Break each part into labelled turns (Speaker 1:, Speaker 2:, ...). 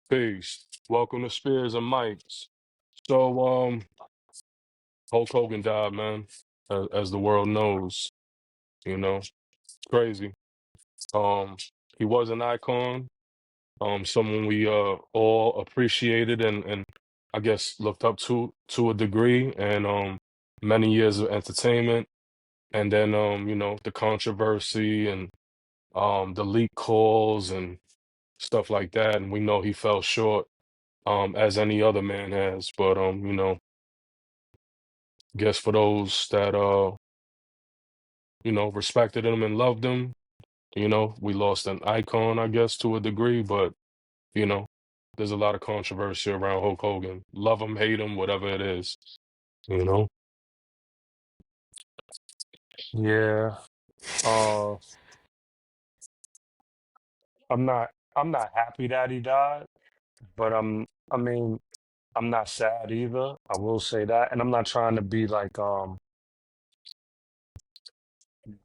Speaker 1: Peace. Welcome to Spears and Mics. So, Hulk Hogan died, man, as the world knows. It's crazy. Um, he was an icon. Someone we all appreciated and I guess looked up to a degree, and many years of entertainment, and then the controversy and the leak calls and stuff like that, and we know he fell short as any other man has, but guess for those that respected him and loved him, we lost an icon, I guess, to a degree, but you know, there's a lot of controversy around Hulk Hogan. Love him, hate him, whatever it is, you know.
Speaker 2: Yeah. Uh, I'm not happy that he died, but I mean, I'm not sad either. I will say that. And I'm not trying to be like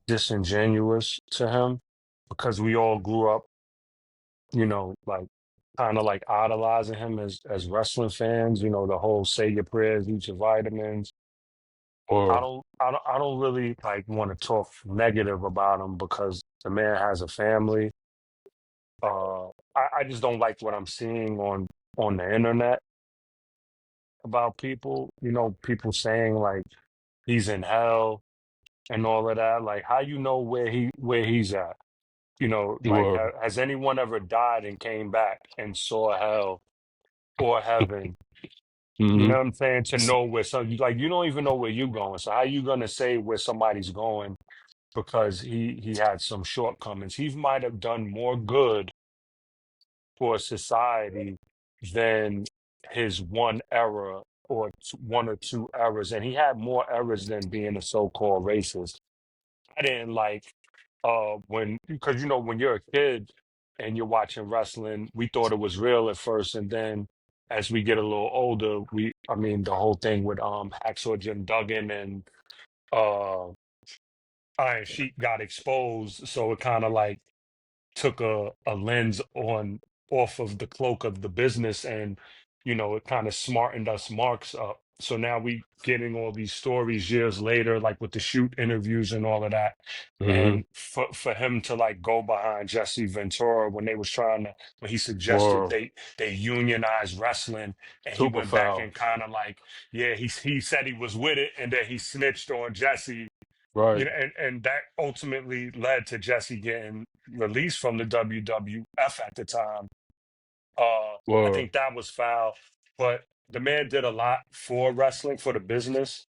Speaker 2: disingenuous to him because we all grew up, like kind of like idolizing him as wrestling fans, the whole say your prayers, eat your vitamins.
Speaker 1: Or
Speaker 2: I don't really like want to talk negative about him because the man has a family. I just don't like what I'm seeing on the internet about people. People saying like he's in hell and all of that. Like, how where he's at? Like
Speaker 1: or
Speaker 2: has anyone ever died and came back and saw hell or heaven? You
Speaker 1: hmm
Speaker 2: know what I'm saying? To know where like you don't even know where you're going. So how you gonna say where somebody's going because he had some shortcomings? He might have done more good for society than his one error or one or two errors. And he had more errors than being a so-called racist. I didn't like when because when you're a kid and you're watching wrestling, we thought it was real at first, and then as we get a little older, I mean the whole thing with Hacksaw Jim Duggan and uh Iron Sheik got exposed, so it kind of like took a lens on off of the cloak of the business, and it kind of smartened us marks up, so now we getting all these stories years later, like with the shoot interviews and all of that.
Speaker 1: hmm
Speaker 2: And for him to like go behind Jesse Ventura when they was trying to, when he suggested
Speaker 1: or
Speaker 2: they unionize wrestling, and he
Speaker 1: super
Speaker 2: went back
Speaker 1: foul.
Speaker 2: and kind of like, yeah, he said he was with it, and then he snitched on Jesse.
Speaker 1: Right.
Speaker 2: And that ultimately led to Jesse getting released from the WWF at the time. I
Speaker 1: Or
Speaker 2: think that was foul, but the man did a lot for wrestling, for the business.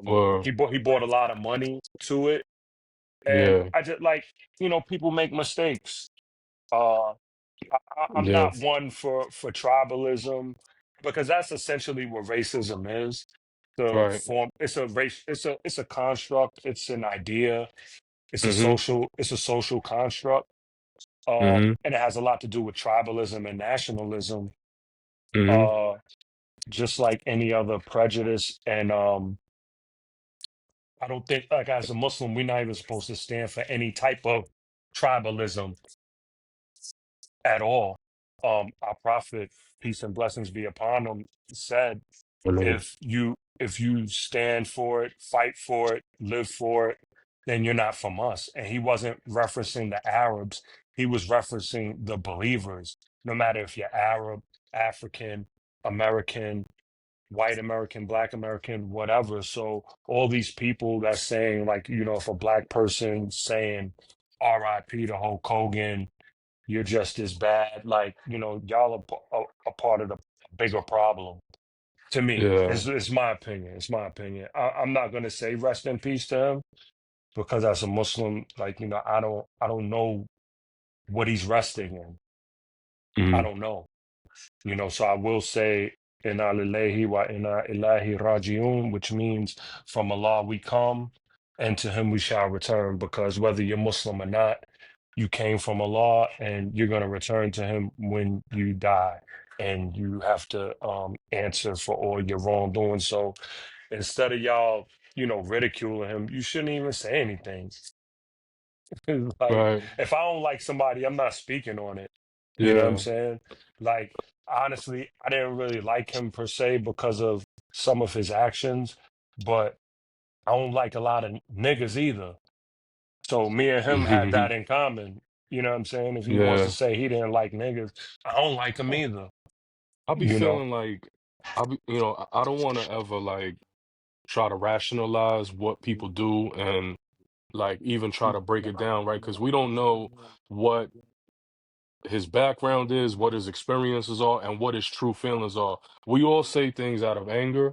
Speaker 1: or
Speaker 2: He brought a lot of money to it, and
Speaker 1: yeah,
Speaker 2: I just like people make mistakes. Uh, I'm
Speaker 1: yeah,
Speaker 2: not one for tribalism because that's essentially what racism is. The
Speaker 1: right.
Speaker 2: form it's a race it's a construct, it's an idea,
Speaker 1: hmm
Speaker 2: it's a social construct,
Speaker 1: hmm
Speaker 2: and it has a lot to do with tribalism and nationalism,
Speaker 1: hmm
Speaker 2: uh just like any other prejudice. And I don't think, like, as a Muslim, we're not even supposed to stand for any type of tribalism at all. Our prophet, peace and blessings be upon him, said, if you stand for it, fight for it, live for it, then you're not from us. And he wasn't referencing the Arabs, he was referencing the believers. No matter if you're Arab, African, American, white American, black American, whatever. So all these people that's saying, like, if a black person saying RIP to Hulk Hogan, you're just as bad. Like, y'all are a part of the bigger problem. To me,
Speaker 1: yeah.
Speaker 2: it's my opinion. It's my opinion. I'm not gonna say rest in peace to him because as a Muslim, like, I don't know what he's resting in. I
Speaker 1: hmm
Speaker 2: don't know. So I will say inna lillahi wa inna ilahi rajiun, which means from Allah we come and to him we shall return, because whether you're Muslim or not, you came from Allah and you're going to return to him when you die, and you have to answer for all your wrongdoing. So instead of y'all, ridiculing him, you shouldn't even say anything. Like,
Speaker 1: Right.
Speaker 2: if I don't like somebody, I'm not speaking on it. You know what I'm
Speaker 1: Yeah.
Speaker 2: saying? Like, honestly, I didn't really like him per se because of some of his actions, but I don't like a lot of niggas either. So me and him had that in common. You know what I'm saying? If he wants to
Speaker 1: Yeah.
Speaker 2: say he didn't like niggas, I don't like him either.
Speaker 1: I be
Speaker 2: You know?
Speaker 1: feeling like I don't want to ever like try to rationalize what people do and like even try to break it down, right? Because we don't know what his background is, what his experiences are, and what his true feelings are. We all say things out of anger,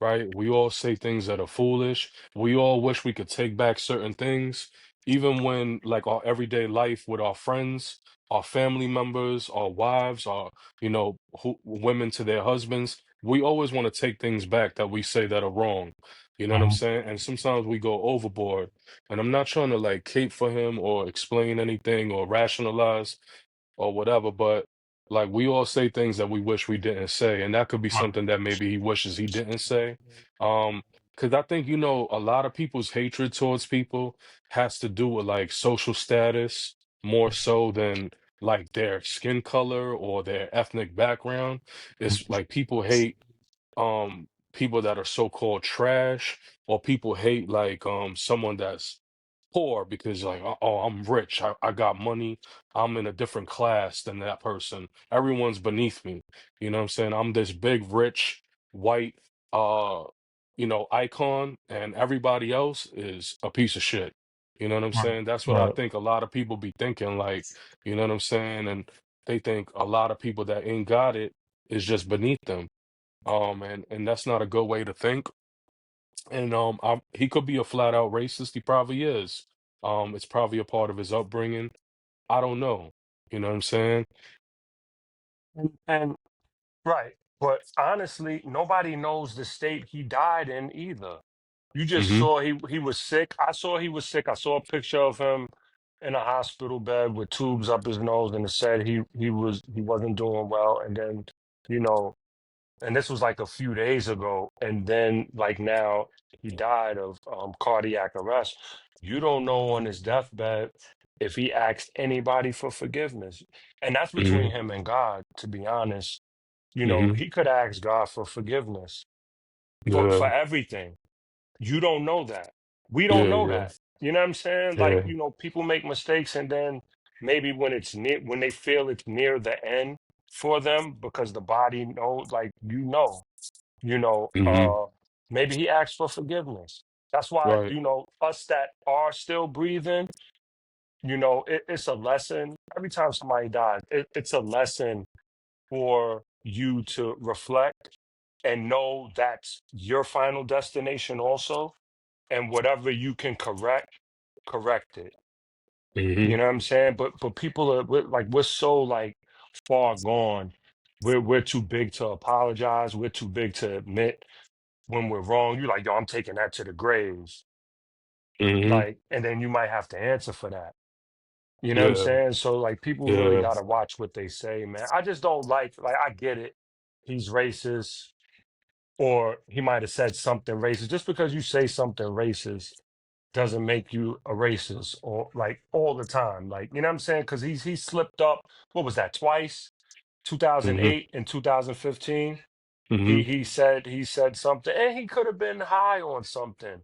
Speaker 1: right? We all say things that are foolish. We all wish we could take back certain things, even when like our everyday life with our friends, our family members, our wives, our, women to their husbands. We always want to take things back that we say that are wrong. You know what I'm
Speaker 2: Mhm.
Speaker 1: saying? And sometimes we go overboard. And I'm not trying to like cape for him or explain anything or rationalize or whatever, but like we all say things that we wish we didn't say, and that could be
Speaker 2: Right.
Speaker 1: something that maybe he wishes he didn't say. Because I think, a lot of people's hatred towards people has to do with like social status more so than like their skin color or their ethnic background. It's like people hate people that are so-called trash, or people hate like someone that's poor because like oh, I'm rich, I got money, I'm in a different class than that person, everyone's beneath me. You know what I'm saying? I'm this big rich white uh icon, and everybody else is a piece of shit. You know what I'm
Speaker 2: Right.
Speaker 1: saying? That's what I
Speaker 2: Right.
Speaker 1: think a lot of people be thinking, like, you know what I'm saying? And they think a lot of people that ain't got it is just beneath them. And that's not a good way to think. And he could be a flat out racist. He probably is. It's probably a part of his upbringing. I don't know. You know what I'm saying?
Speaker 2: And right. But honestly, nobody knows the state he died in either. You just
Speaker 1: Mm-hmm.
Speaker 2: saw he was sick. I saw he was sick. I saw a picture of him in a hospital bed with tubes up his nose, and it said he wasn't doing well. And then, you know, and this was like a few days ago, and then like now he died of cardiac arrest. You don't know on his deathbed if he asked anybody for forgiveness, and that's between
Speaker 1: Mm-hmm.
Speaker 2: him and God. To be honest,
Speaker 1: Mm-hmm.
Speaker 2: he could ask God for forgiveness for
Speaker 1: Yeah.
Speaker 2: everything. You don't know that. We don't
Speaker 1: Yeah.
Speaker 2: know
Speaker 1: Yeah.
Speaker 2: that. You know what I'm saying? Like,
Speaker 1: Yeah.
Speaker 2: people make mistakes, and then maybe when they feel it's near the end for them because the body knows, like, you know,
Speaker 1: Mm-hmm.
Speaker 2: uh, maybe he asked for forgiveness. That's why,
Speaker 1: Right.
Speaker 2: us that are still breathing, it's a lesson. Every time somebody dies, it's a lesson for you to reflect and know that's your final destination also. And whatever you can correct it.
Speaker 1: Mm-hmm.
Speaker 2: You know what I'm saying? But people we're so like far gone. We're too big to apologize. We're too big to admit when we're wrong. You're like, yo, I'm taking that to the graves.
Speaker 1: Mm-hmm.
Speaker 2: Like, and then you might have to answer for that. You know what I'm
Speaker 1: Yeah.
Speaker 2: saying? So like people really
Speaker 1: Yeah.
Speaker 2: gotta watch what they say, man. I just don't like I get it. He's racist, or he might have said something racist. Just because you say something racist doesn't make you a racist, or like all the time. Like, you know what I'm saying? Because he slipped up. What was that? Twice,
Speaker 1: Mm-hmm.
Speaker 2: 2008 and 2015.
Speaker 1: Mm-hmm.
Speaker 2: He said something, and he could have been high on something.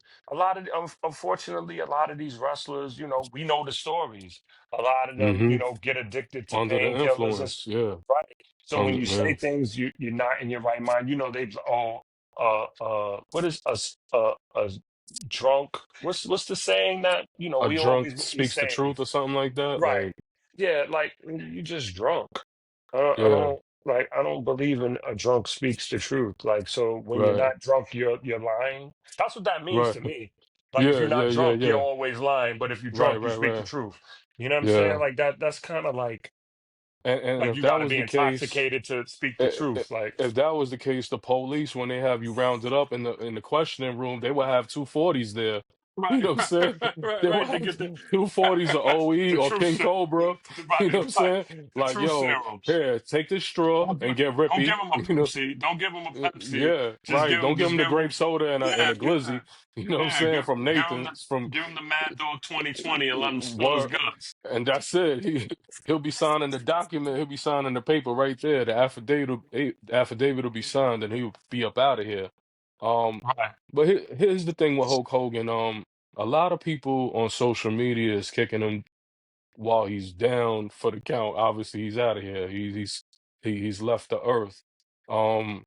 Speaker 2: Unfortunately, a lot of these wrestlers, we know the stories. A lot of them,
Speaker 1: Mm-hmm.
Speaker 2: get addicted to
Speaker 1: Under the
Speaker 2: painkillers and
Speaker 1: influence. Yeah.
Speaker 2: right. So when
Speaker 1: Under
Speaker 2: you
Speaker 1: yeah.
Speaker 2: say things, you're not in your right mind. They what is a drunk? What's the saying that
Speaker 1: A
Speaker 2: we
Speaker 1: drunk
Speaker 2: always be
Speaker 1: speaks the
Speaker 2: saying?
Speaker 1: truth or something like that.
Speaker 2: Right.
Speaker 1: Like,
Speaker 2: Yeah, like you just drunk. I
Speaker 1: yeah.
Speaker 2: don't like. I don't believe in a drunk speaks the truth. Like, so when you're
Speaker 1: Right.
Speaker 2: not drunk, you're lying. That's what that means
Speaker 1: Right.
Speaker 2: to me. Like, if
Speaker 1: Yeah.
Speaker 2: you're
Speaker 1: Yeah.
Speaker 2: not
Speaker 1: Yeah.
Speaker 2: drunk, you're
Speaker 1: Yeah.
Speaker 2: always lying. But if you're
Speaker 1: Right.
Speaker 2: drunk, you
Speaker 1: Right.
Speaker 2: speak the
Speaker 1: Right.
Speaker 2: truth. You know what I'm saying?
Speaker 1: Yeah.
Speaker 2: Like that. That's kind of
Speaker 1: And
Speaker 2: like
Speaker 1: if
Speaker 2: you
Speaker 1: that
Speaker 2: got to
Speaker 1: was
Speaker 2: be
Speaker 1: the case,
Speaker 2: intoxicated to speak the
Speaker 1: i- i-
Speaker 2: truth. Like,
Speaker 1: if that was the case, the police, when they have you rounded up in the questioning room, they would have 240s there. You
Speaker 2: Right,
Speaker 1: know what I'm saying?
Speaker 2: right,
Speaker 1: They will
Speaker 2: right. To
Speaker 1: have
Speaker 2: get the
Speaker 1: 240s of OE
Speaker 2: the
Speaker 1: or
Speaker 2: truth
Speaker 1: King
Speaker 2: serum.
Speaker 1: Cobra. You
Speaker 2: Right,
Speaker 1: know what I'm
Speaker 2: right.
Speaker 1: saying?
Speaker 2: The
Speaker 1: Like,
Speaker 2: truth
Speaker 1: yo,
Speaker 2: serums.
Speaker 1: here, take this straw and get
Speaker 2: Don't give
Speaker 1: rippy.
Speaker 2: him a
Speaker 1: You know,
Speaker 2: Pepsi. Don't give him a Pepsi.
Speaker 1: yeah, right. Don't give
Speaker 2: Just
Speaker 1: him the
Speaker 2: give him.
Speaker 1: grape soda and
Speaker 2: Yeah,
Speaker 1: a
Speaker 2: yeah,
Speaker 1: glizzy. You know what I'm
Speaker 2: yeah.
Speaker 1: saying? From Nathan's, from
Speaker 2: Give him the Mad Dog 2020 and let him spill his
Speaker 1: Word,
Speaker 2: guts.
Speaker 1: and that's it. He'll be signing the document. He'll be signing the paper right there. The affidavit will be signed, and he'll be up out of here. Um,
Speaker 2: Right.
Speaker 1: but here's the thing with Hulk Hogan. A lot of people on social media is kicking him while he's down for the count. Obviously, he's out of here. He's left the earth. Um,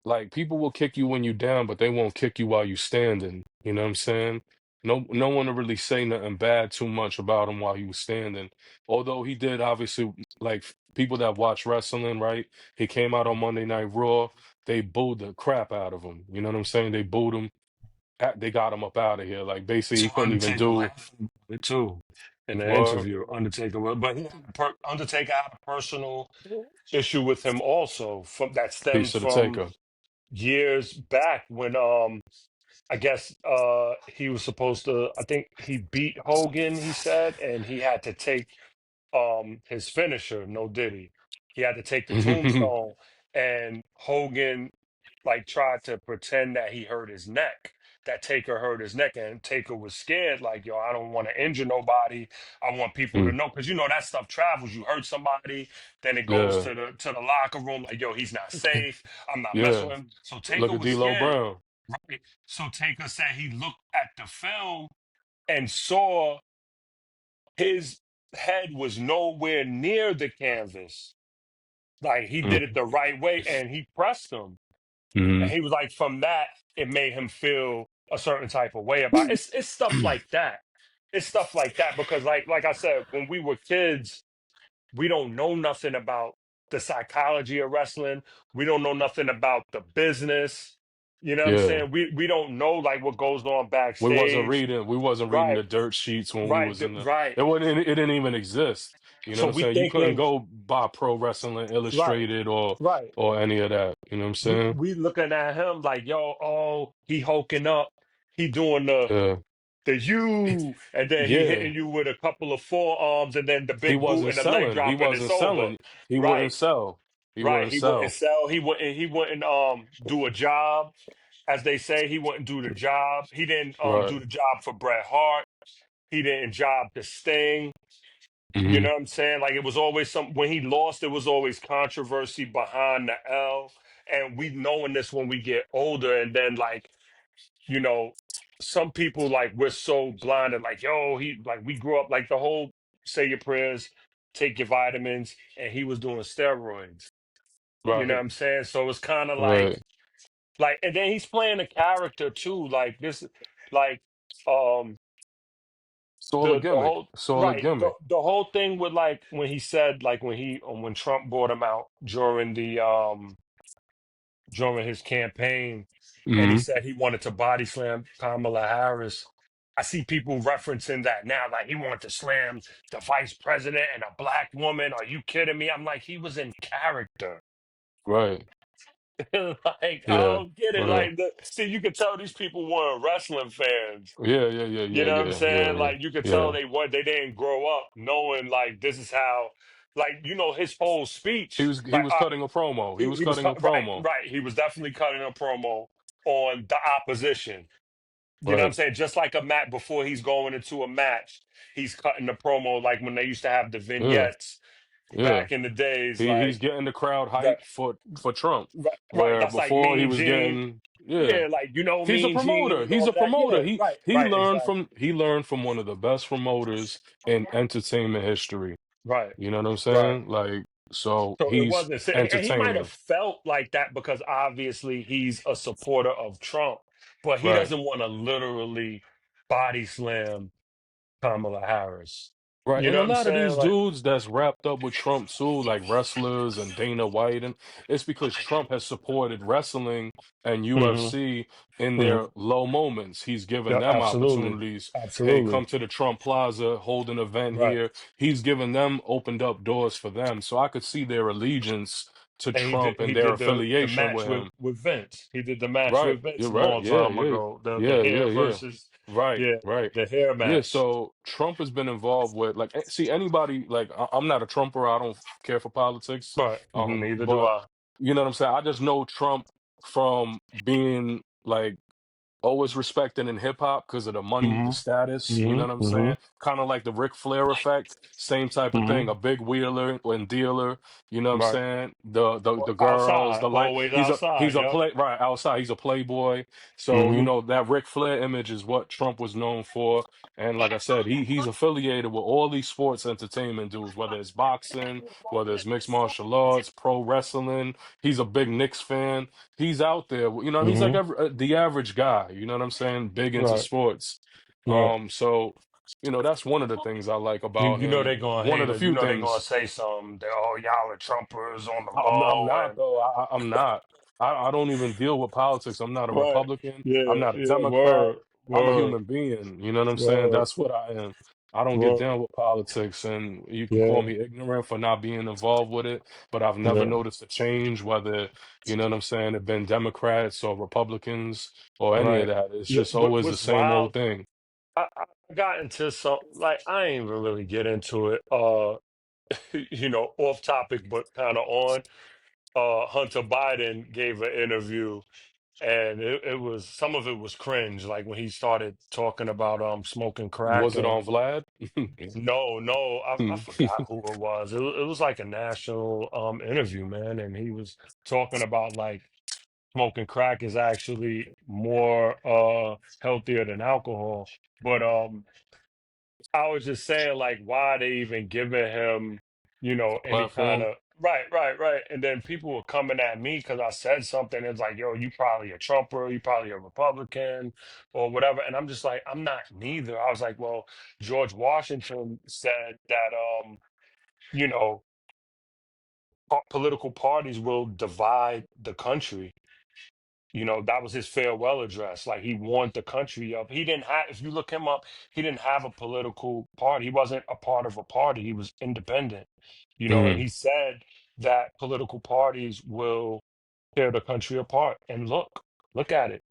Speaker 1: like people will kick you when you're down, but they won't kick you while you're standing. You know what I'm saying? No one will really say nothing bad too much about him while he was standing. Although he did obviously like people that watch wrestling, right? He came out on Monday Night Raw, they booed the crap out of him. You know what I'm saying? They booed him. They got him up out of here. Like basically
Speaker 2: So
Speaker 1: he couldn't even
Speaker 2: Undertaker
Speaker 1: do
Speaker 2: laughed about it too in the
Speaker 1: what
Speaker 2: interview. But Undertaker had a personal issue with him also from that stemmed
Speaker 1: piece of the
Speaker 2: from
Speaker 1: taker.
Speaker 2: years back when I guess he was supposed to I think he beat Hogan, he said, and he had to take his finisher, no Diddy. He had to take the tombstone and Hogan like tried to pretend that he hurt his neck. That Taker hurt his neck and Taker was scared, like, yo, I don't want to injure nobody. I want people to know because you know that stuff travels. You hurt somebody, then it goes
Speaker 1: Yeah,
Speaker 2: to the locker room, like, yo, he's not safe. I'm not messing
Speaker 1: yeah.
Speaker 2: with him. So
Speaker 1: Look
Speaker 2: Taker
Speaker 1: at
Speaker 2: was
Speaker 1: D'Lo
Speaker 2: scared,
Speaker 1: Brown.
Speaker 2: right? So Taker said he looked at the film and saw his head was nowhere near the canvas. Like he did it the right way and he pressed him. And
Speaker 1: Mm-hmm.
Speaker 2: he was like, from that, it made him feel a certain type of way about it. It's stuff like that. It's stuff like that because like I said, when we were kids, we don't know nothing about the psychology of wrestling. We don't know nothing about the business. You know what I'm
Speaker 1: Yeah.
Speaker 2: saying? We don't know like what goes on backstage.
Speaker 1: We wasn't reading
Speaker 2: Right,
Speaker 1: the dirt sheets when we
Speaker 2: right,
Speaker 1: was in the
Speaker 2: right.
Speaker 1: it didn't even exist. You know what
Speaker 2: So
Speaker 1: I'm
Speaker 2: we
Speaker 1: saying? You couldn't
Speaker 2: thinking,
Speaker 1: go buy Pro Wrestling
Speaker 2: right,
Speaker 1: Illustrated
Speaker 2: right.
Speaker 1: or any of that. You know what I'm saying?
Speaker 2: We looking at him like, yo, oh, he hulking up. He doing
Speaker 1: Uh,
Speaker 2: the you, and then he
Speaker 1: yeah.
Speaker 2: hitting you with a couple of forearms, and then the
Speaker 1: He
Speaker 2: big boot
Speaker 1: wasn't
Speaker 2: and the leg
Speaker 1: selling. He
Speaker 2: drop, and it's
Speaker 1: wasn't
Speaker 2: over.
Speaker 1: selling. He
Speaker 2: Right,
Speaker 1: wouldn't sell. He
Speaker 2: right.
Speaker 1: wouldn't
Speaker 2: He wouldn't
Speaker 1: sell.
Speaker 2: sell. He wouldn't do a job, as they say. He wouldn't do the job. He didn't
Speaker 1: Right.
Speaker 2: do the job for Bret Hart. He didn't job to Sting. You
Speaker 1: Hmm.
Speaker 2: know what I'm saying? Like it was always some when he lost, it was always controversy behind the L. And we knowing this when we get older, and then like you know, some people like we're so blinded, like, yo, he like we grew up like the whole say your prayers, take your vitamins, and he was doing steroids. You know what
Speaker 1: Right.
Speaker 2: I'm saying? So it's kind of
Speaker 1: Right.
Speaker 2: like, and then he's playing a character too, like this, like um
Speaker 1: It's all a
Speaker 2: the
Speaker 1: gimmick.
Speaker 2: whole
Speaker 1: It's all a
Speaker 2: right
Speaker 1: gimmick.
Speaker 2: the whole thing with like when he said like when Trump brought him out during his campaign and he
Speaker 1: Hmm.
Speaker 2: said he wanted to body slam Kamala Harris. I see people referencing that now, like he wanted to slam the vice president and a black woman. Are you kidding me? I'm like, he was in character.
Speaker 1: Right.
Speaker 2: Like, I
Speaker 1: Yeah.
Speaker 2: don't get it.
Speaker 1: Yeah.
Speaker 2: Like, see, you could tell these people weren't wrestling fans.
Speaker 1: Yeah. Yeah. Yeah.
Speaker 2: You
Speaker 1: Yeah.
Speaker 2: know what I'm
Speaker 1: Yeah. Yeah.
Speaker 2: saying?
Speaker 1: Yeah.
Speaker 2: Like, you could tell
Speaker 1: Yeah.
Speaker 2: they didn't grow up knowing like this is how, like, his whole speech.
Speaker 1: He
Speaker 2: Like,
Speaker 1: was cutting a promo. He was
Speaker 2: he was
Speaker 1: cutting a
Speaker 2: right,
Speaker 1: promo.
Speaker 2: right. He was definitely cutting a promo on the opposition. You know what I'm
Speaker 1: Right.
Speaker 2: saying? Just like a match before he's going into a match, he's cutting the promo like when they used to have the
Speaker 1: Yeah.
Speaker 2: vignettes
Speaker 1: Yeah.
Speaker 2: back in the days.
Speaker 1: He's
Speaker 2: Like
Speaker 1: getting the crowd
Speaker 2: that,
Speaker 1: hyped for Trump.
Speaker 2: right, right.
Speaker 1: Where
Speaker 2: That's like
Speaker 1: before he
Speaker 2: Mean
Speaker 1: was
Speaker 2: Gene.
Speaker 1: getting yeah.
Speaker 2: Yeah, like
Speaker 1: He's a
Speaker 2: Mean Gene
Speaker 1: promoter.
Speaker 2: and
Speaker 1: He's
Speaker 2: all
Speaker 1: a
Speaker 2: of that. Yeah,
Speaker 1: promoter.
Speaker 2: right, right, exactly.
Speaker 1: He learned from one of the best promoters in entertainment history.
Speaker 2: Right,
Speaker 1: You know what I'm
Speaker 2: right.
Speaker 1: saying? Like so
Speaker 2: So it
Speaker 1: he's
Speaker 2: wasn't, and he might have
Speaker 1: entertaining.
Speaker 2: felt like that because obviously he's a supporter of Trump, but he
Speaker 1: Right.
Speaker 2: doesn't want to literally body slam Kamala Harris.
Speaker 1: Right,
Speaker 2: You
Speaker 1: and
Speaker 2: know
Speaker 1: a
Speaker 2: what I'm
Speaker 1: lot of
Speaker 2: saying?
Speaker 1: these
Speaker 2: Like,
Speaker 1: dudes that's wrapped up with Trump too, like wrestlers and Dana White, and it's because Trump has supported wrestling and
Speaker 2: hmm
Speaker 1: UFC in
Speaker 2: hmm
Speaker 1: their low moments. He's given
Speaker 2: yeah,
Speaker 1: them
Speaker 2: absolutely,
Speaker 1: opportunities. Hey,
Speaker 2: absolutely.
Speaker 1: come to the Trump Plaza, hold an event
Speaker 2: Right.
Speaker 1: here. He's given them, opened up doors for them. So I could see their allegiance to
Speaker 2: And
Speaker 1: Trump
Speaker 2: he
Speaker 1: and their
Speaker 2: did the
Speaker 1: affiliation
Speaker 2: match
Speaker 1: with him.
Speaker 2: with Vince. He did the match
Speaker 1: Right.
Speaker 2: with Vince
Speaker 1: You're
Speaker 2: a
Speaker 1: right.
Speaker 2: long
Speaker 1: Yeah,
Speaker 2: time
Speaker 1: yeah.
Speaker 2: ago. The
Speaker 1: Yeah,
Speaker 2: hair
Speaker 1: yeah, yeah.
Speaker 2: versus
Speaker 1: Right,
Speaker 2: yeah,
Speaker 1: right.
Speaker 2: the hair
Speaker 1: Yeah,
Speaker 2: match.
Speaker 1: so Trump has been involved with like see anybody like I'm not a Trumper, I don't care for politics.
Speaker 2: But neither do
Speaker 1: But
Speaker 2: I.
Speaker 1: you know what I'm saying? I just know Trump from being like always respected in hip hop because of the money, the
Speaker 2: Hmm.
Speaker 1: status, you know
Speaker 2: Hmm.
Speaker 1: what I'm
Speaker 2: Hmm.
Speaker 1: saying? Kind of like the Ric Flair effect, same type of thing,
Speaker 2: Hmm.
Speaker 1: a big wheeler and dealer, you know what I'm
Speaker 2: Right.
Speaker 1: saying? The girls,
Speaker 2: Outside,
Speaker 1: the light,
Speaker 2: always
Speaker 1: he's
Speaker 2: outside.
Speaker 1: a
Speaker 2: Yep.
Speaker 1: play right outside, he's a playboy. So, you
Speaker 2: Hmm.
Speaker 1: know, that Ric Flair image is what Trump was known for. And like I said, he's affiliated with all these sports entertainment dudes, whether it's boxing, whether it's mixed martial arts, pro wrestling. He's a big Knicks fan. He's out there. You know, he's like
Speaker 2: Hmm.
Speaker 1: the average guy. You know what I'm saying? Big into
Speaker 2: Right.
Speaker 1: sports.
Speaker 2: Right.
Speaker 1: So you know that's one of the things I like about
Speaker 2: You know
Speaker 1: him.
Speaker 2: they gonna
Speaker 1: One of
Speaker 2: hate
Speaker 1: the
Speaker 2: us. You
Speaker 1: few
Speaker 2: know they gonna
Speaker 1: things.
Speaker 2: say something. They oh y'all are Trumpers on the
Speaker 1: I'm
Speaker 2: low
Speaker 1: not
Speaker 2: and
Speaker 1: though. I'm not. I don't even deal with politics. I'm not a
Speaker 2: right.
Speaker 1: Republican. I'm
Speaker 2: Yeah.
Speaker 1: not a
Speaker 2: Yeah.
Speaker 1: Democrat.
Speaker 2: Word.
Speaker 1: I'm a
Speaker 2: Word.
Speaker 1: human being. You know what I'm saying?
Speaker 2: Word.
Speaker 1: That's what I am. I don't get
Speaker 2: Word.
Speaker 1: down with politics, and you can call
Speaker 2: Yeah.
Speaker 1: me ignorant for not being involved with it. But I've never
Speaker 2: Yeah.
Speaker 1: noticed a change, whether you know what I'm saying, it been Democrats or Republicans or any of
Speaker 2: Right.
Speaker 1: that. It's
Speaker 2: Look,
Speaker 1: just always the
Speaker 2: what's
Speaker 1: same old
Speaker 2: wild?
Speaker 1: thing.
Speaker 2: I got into some like I ain't even really get into it. You know, off topic, but kind of on. Hunter Biden gave an interview, and it was some of it was cringe, like when he started talking about smoking crack
Speaker 1: Was it
Speaker 2: and
Speaker 1: on Vlad?
Speaker 2: no, I forgot who it was. It was like a national interview, man, and he was talking about like smoking crack is actually more healthier than alcohol. But I was just saying, like, why they even giving him, you know, any kind
Speaker 1: Platform.
Speaker 2: of right, right, right. And then people were coming at me because I said something. It's like, yo, you probably a Trumper, you probably a Republican, or whatever. And I'm just like, I'm not neither. I was like, well, George Washington said that, you know, political parties will divide the country. You know, that was his farewell address. Like he warned the country of he didn't have if you look him up, he didn't have a political party. He wasn't a part of a party. He was independent. You know, and
Speaker 1: Hmm.
Speaker 2: he said that political parties will tear the country apart. And look at it.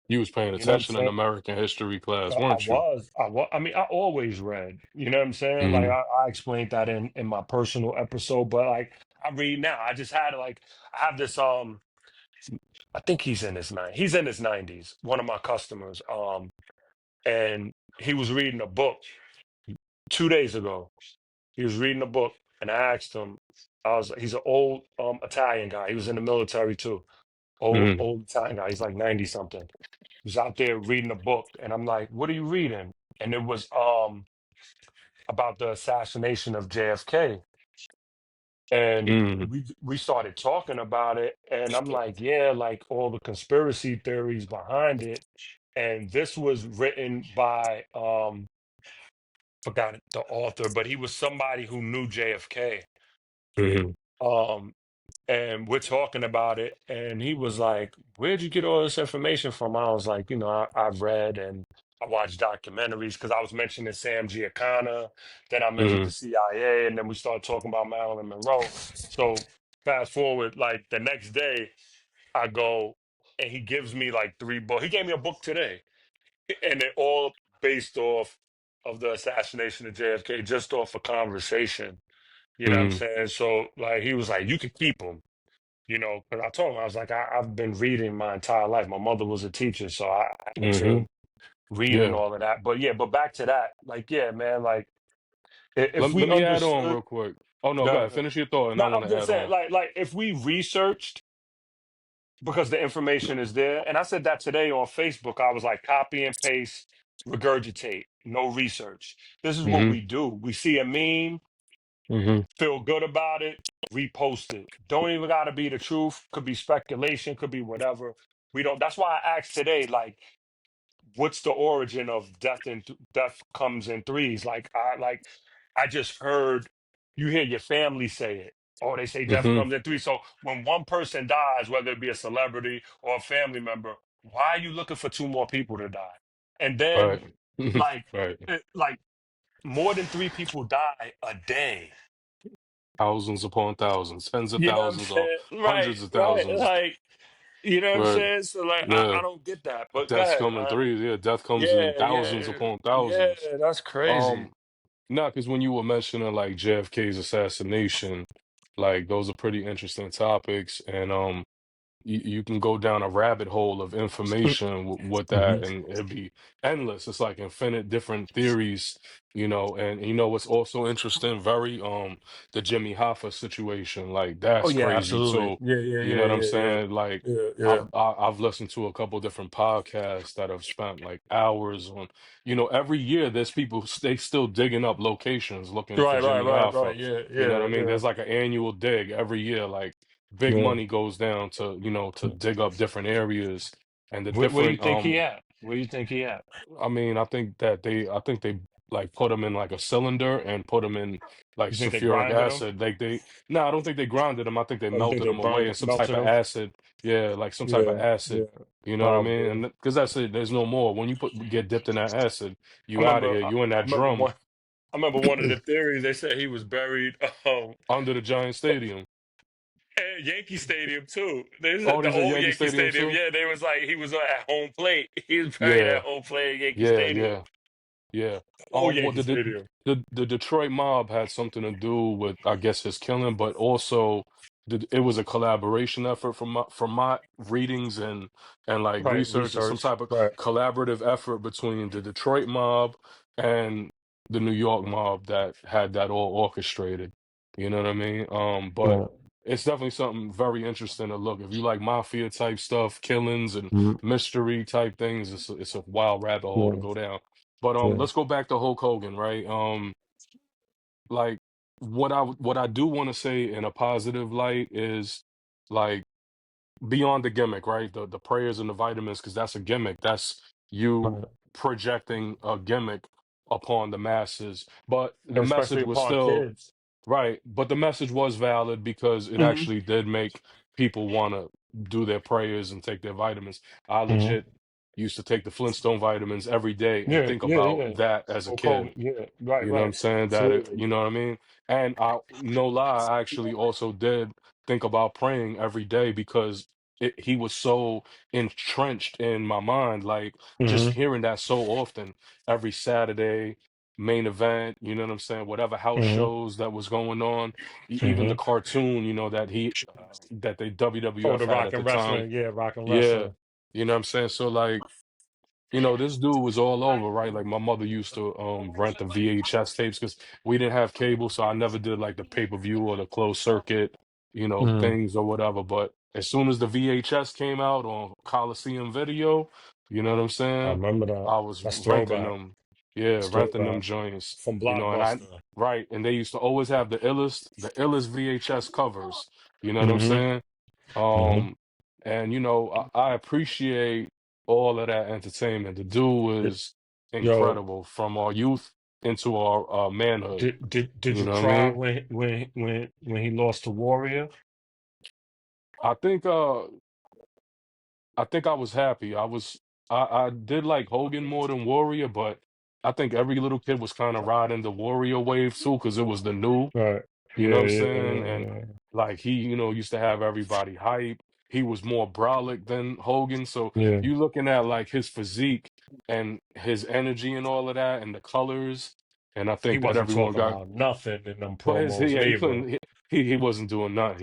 Speaker 1: You was paying
Speaker 2: You know what I'm
Speaker 1: attention in
Speaker 2: saying?
Speaker 1: American history class,
Speaker 2: I
Speaker 1: weren't you?
Speaker 2: was. I mean, I always read. You know what I'm saying? Like
Speaker 1: Hmm.
Speaker 2: I explained that in my personal episode, but like I read now. I just had like I have this I think he's in his 90s, one of my customers. And he was reading a book 2 days ago. He was reading a book and I asked him, he's an old Italian guy. He was in the military too.
Speaker 1: Hmm.
Speaker 2: Old Italian guy. He's like 90 something. He was out there reading a book and I'm like, what are you reading? And it was about the assassination of JFK. And
Speaker 1: Hmm.
Speaker 2: we started talking about it and I'm like, yeah, like all the conspiracy theories behind it. And this was written by forgot the author, but he was somebody who knew JFK.
Speaker 1: Hmm.
Speaker 2: Um, and we're talking about it, and he was like, "Where'd you get all this information from?" I was like, "You know, I've read and I watched documentaries because I was mentioning Sam Giancana, then I mentioned
Speaker 1: Hmm.
Speaker 2: the CIA, and then we started talking about Marilyn Monroe." So fast forward, like the next day, I go and he gives me like three books. He gave me a book today and it all based off of the assassination of JFK, just off a conversation. You know what I'm
Speaker 1: Hmm.
Speaker 2: saying? So like he was like, you can keep them. You know, because I told him I was like, I've been reading my entire life. My mother was a teacher, so I had
Speaker 1: Hmm.
Speaker 2: to read and
Speaker 1: Yeah.
Speaker 2: all of that. But yeah, but back to that, like, yeah, man, like if
Speaker 1: Let
Speaker 2: we
Speaker 1: me add on
Speaker 2: understood,
Speaker 1: real quick. Oh no, go
Speaker 2: no,
Speaker 1: ahead. Finish your thought, and
Speaker 2: no,
Speaker 1: I want
Speaker 2: I'm
Speaker 1: to
Speaker 2: just
Speaker 1: add
Speaker 2: saying,
Speaker 1: on.
Speaker 2: like if we researched because the information is there. And I said that today on Facebook. I was like, copy and paste, regurgitate, no research. This is what
Speaker 1: Hmm.
Speaker 2: we do. We see a meme,
Speaker 1: Hmm.
Speaker 2: feel good about it, repost it. Don't even got to be the truth. Could be speculation, could be whatever. We don't. That's why I asked today, like, what's the origin of death and death comes in threes? I just heard you hear your family say it. Oh, they say death
Speaker 1: Hmm.
Speaker 2: comes in threes. So when one person dies, whether it be a celebrity or a family member, why are you looking for two more people to die? And then
Speaker 1: Right.
Speaker 2: like
Speaker 1: Right.
Speaker 2: like more than three people die a day.
Speaker 1: thousands upon thousands, tens of
Speaker 2: You know what I'm
Speaker 1: thousands, or
Speaker 2: saying? Right,
Speaker 1: hundreds of
Speaker 2: right.
Speaker 1: thousands.
Speaker 2: Like, you know what I'm
Speaker 1: Right?
Speaker 2: saying? So like
Speaker 1: Yeah,
Speaker 2: I don't get that. But go
Speaker 1: deaths
Speaker 2: ahead.
Speaker 1: come in threes. Yeah, death comes in
Speaker 2: Yeah,
Speaker 1: thousands
Speaker 2: yeah.
Speaker 1: upon
Speaker 2: Yeah,
Speaker 1: thousands.
Speaker 2: that's crazy.
Speaker 1: Um, Not because when you were mentioning like JFK's assassination, like those are pretty interesting topics, and you can go down a rabbit hole of information with
Speaker 2: Hmm.
Speaker 1: that, and it'd be endless. It's like infinite different theories, and you know what's also interesting, very the Jimmy Hoffa situation, like
Speaker 2: Oh
Speaker 1: that's
Speaker 2: yeah,
Speaker 1: crazy
Speaker 2: absolutely.
Speaker 1: too.
Speaker 2: Yeah, yeah,
Speaker 1: You know
Speaker 2: yeah,
Speaker 1: what I'm
Speaker 2: yeah, yeah.
Speaker 1: saying? Like
Speaker 2: Yeah, yeah.
Speaker 1: I've listened to a couple different podcasts that have spent like hours on, every year there's people they still digging up locations looking for
Speaker 2: Right, right,
Speaker 1: Jimmy
Speaker 2: right,
Speaker 1: Hoffa.
Speaker 2: right. Yeah,
Speaker 1: You know
Speaker 2: yeah,
Speaker 1: what I mean?
Speaker 2: yeah.
Speaker 1: There's like an annual dig every year, like big
Speaker 2: Yeah.
Speaker 1: money goes down to to dig up different areas and the
Speaker 2: Where do you
Speaker 1: different
Speaker 2: think he at? Where do you think he at?
Speaker 1: I mean, I think they like put them in like a cylinder and put them in like
Speaker 2: You think they
Speaker 1: sulfuric
Speaker 2: grinded him?
Speaker 1: acid. Like they no, I don't think they grinded them. I think they
Speaker 2: Or you think
Speaker 1: melted
Speaker 2: they
Speaker 1: them away in
Speaker 2: burned,
Speaker 1: some type
Speaker 2: melted
Speaker 1: of
Speaker 2: him?
Speaker 1: acid. Yeah, like some type of
Speaker 2: Yeah,
Speaker 1: acid.
Speaker 2: yeah.
Speaker 1: You know what I mean?
Speaker 2: Probably.
Speaker 1: And because that's it, there's no more. When you get dipped in that acid,
Speaker 2: I
Speaker 1: you out of
Speaker 2: remember
Speaker 1: here.
Speaker 2: I,
Speaker 1: You in
Speaker 2: I
Speaker 1: that
Speaker 2: remember
Speaker 1: drum
Speaker 2: one I remember one of the theories they said he was buried
Speaker 1: under the giant stadium.
Speaker 2: at Yankee Stadium too. They
Speaker 1: Oh,
Speaker 2: said the
Speaker 1: there's a
Speaker 2: old
Speaker 1: Yankee
Speaker 2: Yankee
Speaker 1: Stadium
Speaker 2: Stadium.
Speaker 1: too?
Speaker 2: Yeah, they was like he was at home plate. He was buried at
Speaker 1: Yeah,
Speaker 2: home plate at Yankee
Speaker 1: yeah,
Speaker 2: Stadium.
Speaker 1: yeah. Yeah.
Speaker 2: Old
Speaker 1: Well,
Speaker 2: Yankee Stadium.
Speaker 1: the Detroit mob had something to do with, I guess, his killing, but also it was a collaboration effort from my readings and like
Speaker 2: Right,
Speaker 1: research. It's some
Speaker 2: research.
Speaker 1: type of
Speaker 2: Right.
Speaker 1: collaborative effort between the Detroit mob and the New York mob that had that all orchestrated. You know what I mean? But
Speaker 2: Right.
Speaker 1: it's definitely something very interesting to look. If you like mafia type stuff, killings and
Speaker 2: Mhm.
Speaker 1: mystery type things, it's a wild rabbit hole to
Speaker 2: Yeah,
Speaker 1: go down. But
Speaker 2: yeah.
Speaker 1: let's go back to Hulk Hogan, right? Like what I do want to say in a positive light is like beyond the gimmick, right? The prayers and the vitamins, because that's a gimmick. That's you
Speaker 2: Right.
Speaker 1: projecting a gimmick upon the masses. But the
Speaker 2: Especially
Speaker 1: message was
Speaker 2: upon
Speaker 1: still
Speaker 2: kids.
Speaker 1: right, but the message was valid because it
Speaker 2: Hmm.
Speaker 1: actually did make people want to do their prayers and take their vitamins. I
Speaker 2: Hmm.
Speaker 1: legit used to take the Flintstone vitamins every day and
Speaker 2: Yeah,
Speaker 1: think
Speaker 2: yeah,
Speaker 1: about
Speaker 2: yeah.
Speaker 1: that as a
Speaker 2: Hulk
Speaker 1: kid.
Speaker 2: Hogan. Yeah, right,
Speaker 1: You know what I'm
Speaker 2: right.
Speaker 1: saying?
Speaker 2: Absolutely.
Speaker 1: You know what I mean? And no lie, I actually also did think about praying every day because he was so entrenched in my mind. Like just
Speaker 2: Hmm.
Speaker 1: hearing that so often, every Saturday, main event, you know what I'm saying? Whatever house
Speaker 2: Hmm.
Speaker 1: shows that was going on, even the
Speaker 2: Hmm.
Speaker 1: cartoon, that they
Speaker 2: Oh,
Speaker 1: WWF
Speaker 2: the
Speaker 1: had
Speaker 2: rock
Speaker 1: at the
Speaker 2: and
Speaker 1: time.
Speaker 2: wrestling. Yeah, rock and
Speaker 1: Yeah.
Speaker 2: wrestling.
Speaker 1: You know what I'm saying? So like this dude was all over, right? Like my mother used to rent the VHS tapes because we didn't have cable, so I never did like the pay-per-view or the closed circuit,
Speaker 2: Mm.
Speaker 1: things or whatever. But as soon as the VHS came out on Coliseum Video, you know what I'm
Speaker 2: I
Speaker 1: saying?
Speaker 2: remember that.
Speaker 1: I was
Speaker 2: That's
Speaker 1: renting
Speaker 2: throwback.
Speaker 1: them, yeah,
Speaker 2: That's
Speaker 1: renting them
Speaker 2: throwback.
Speaker 1: joints,
Speaker 2: From
Speaker 1: and I
Speaker 2: Blockbuster.
Speaker 1: right, and they used to always have the illest VHS covers. You know what I'm
Speaker 2: Hmm.
Speaker 1: saying?
Speaker 2: Hmm.
Speaker 1: Um, and I appreciate all of that entertainment. The dude was
Speaker 2: Yo,
Speaker 1: incredible from our youth into our manhood.
Speaker 2: did
Speaker 1: You
Speaker 2: you
Speaker 1: know what I
Speaker 2: cry
Speaker 1: mean?
Speaker 2: when he lost to Warrior?
Speaker 1: I think uh I think I was happy. I did like Hogan more than Warrior, but I think every little kid was kind of riding the Warrior wave too, because it was the new.
Speaker 2: Right.
Speaker 1: You know
Speaker 2: Yeah,
Speaker 1: what I'm
Speaker 2: yeah,
Speaker 1: saying?
Speaker 2: yeah,
Speaker 1: And
Speaker 2: yeah.
Speaker 1: like he, used to have everybody hype. He was more brolic than Hogan. So
Speaker 2: Yeah.
Speaker 1: you looking at like his physique and his energy and all of that and the colors. And I
Speaker 2: He
Speaker 1: think that
Speaker 2: wasn't
Speaker 1: everyone
Speaker 2: talking
Speaker 1: got
Speaker 2: about nothing in them
Speaker 1: but his
Speaker 2: promos
Speaker 1: yeah, he
Speaker 2: neither.
Speaker 1: couldn't he wasn't doing nothing.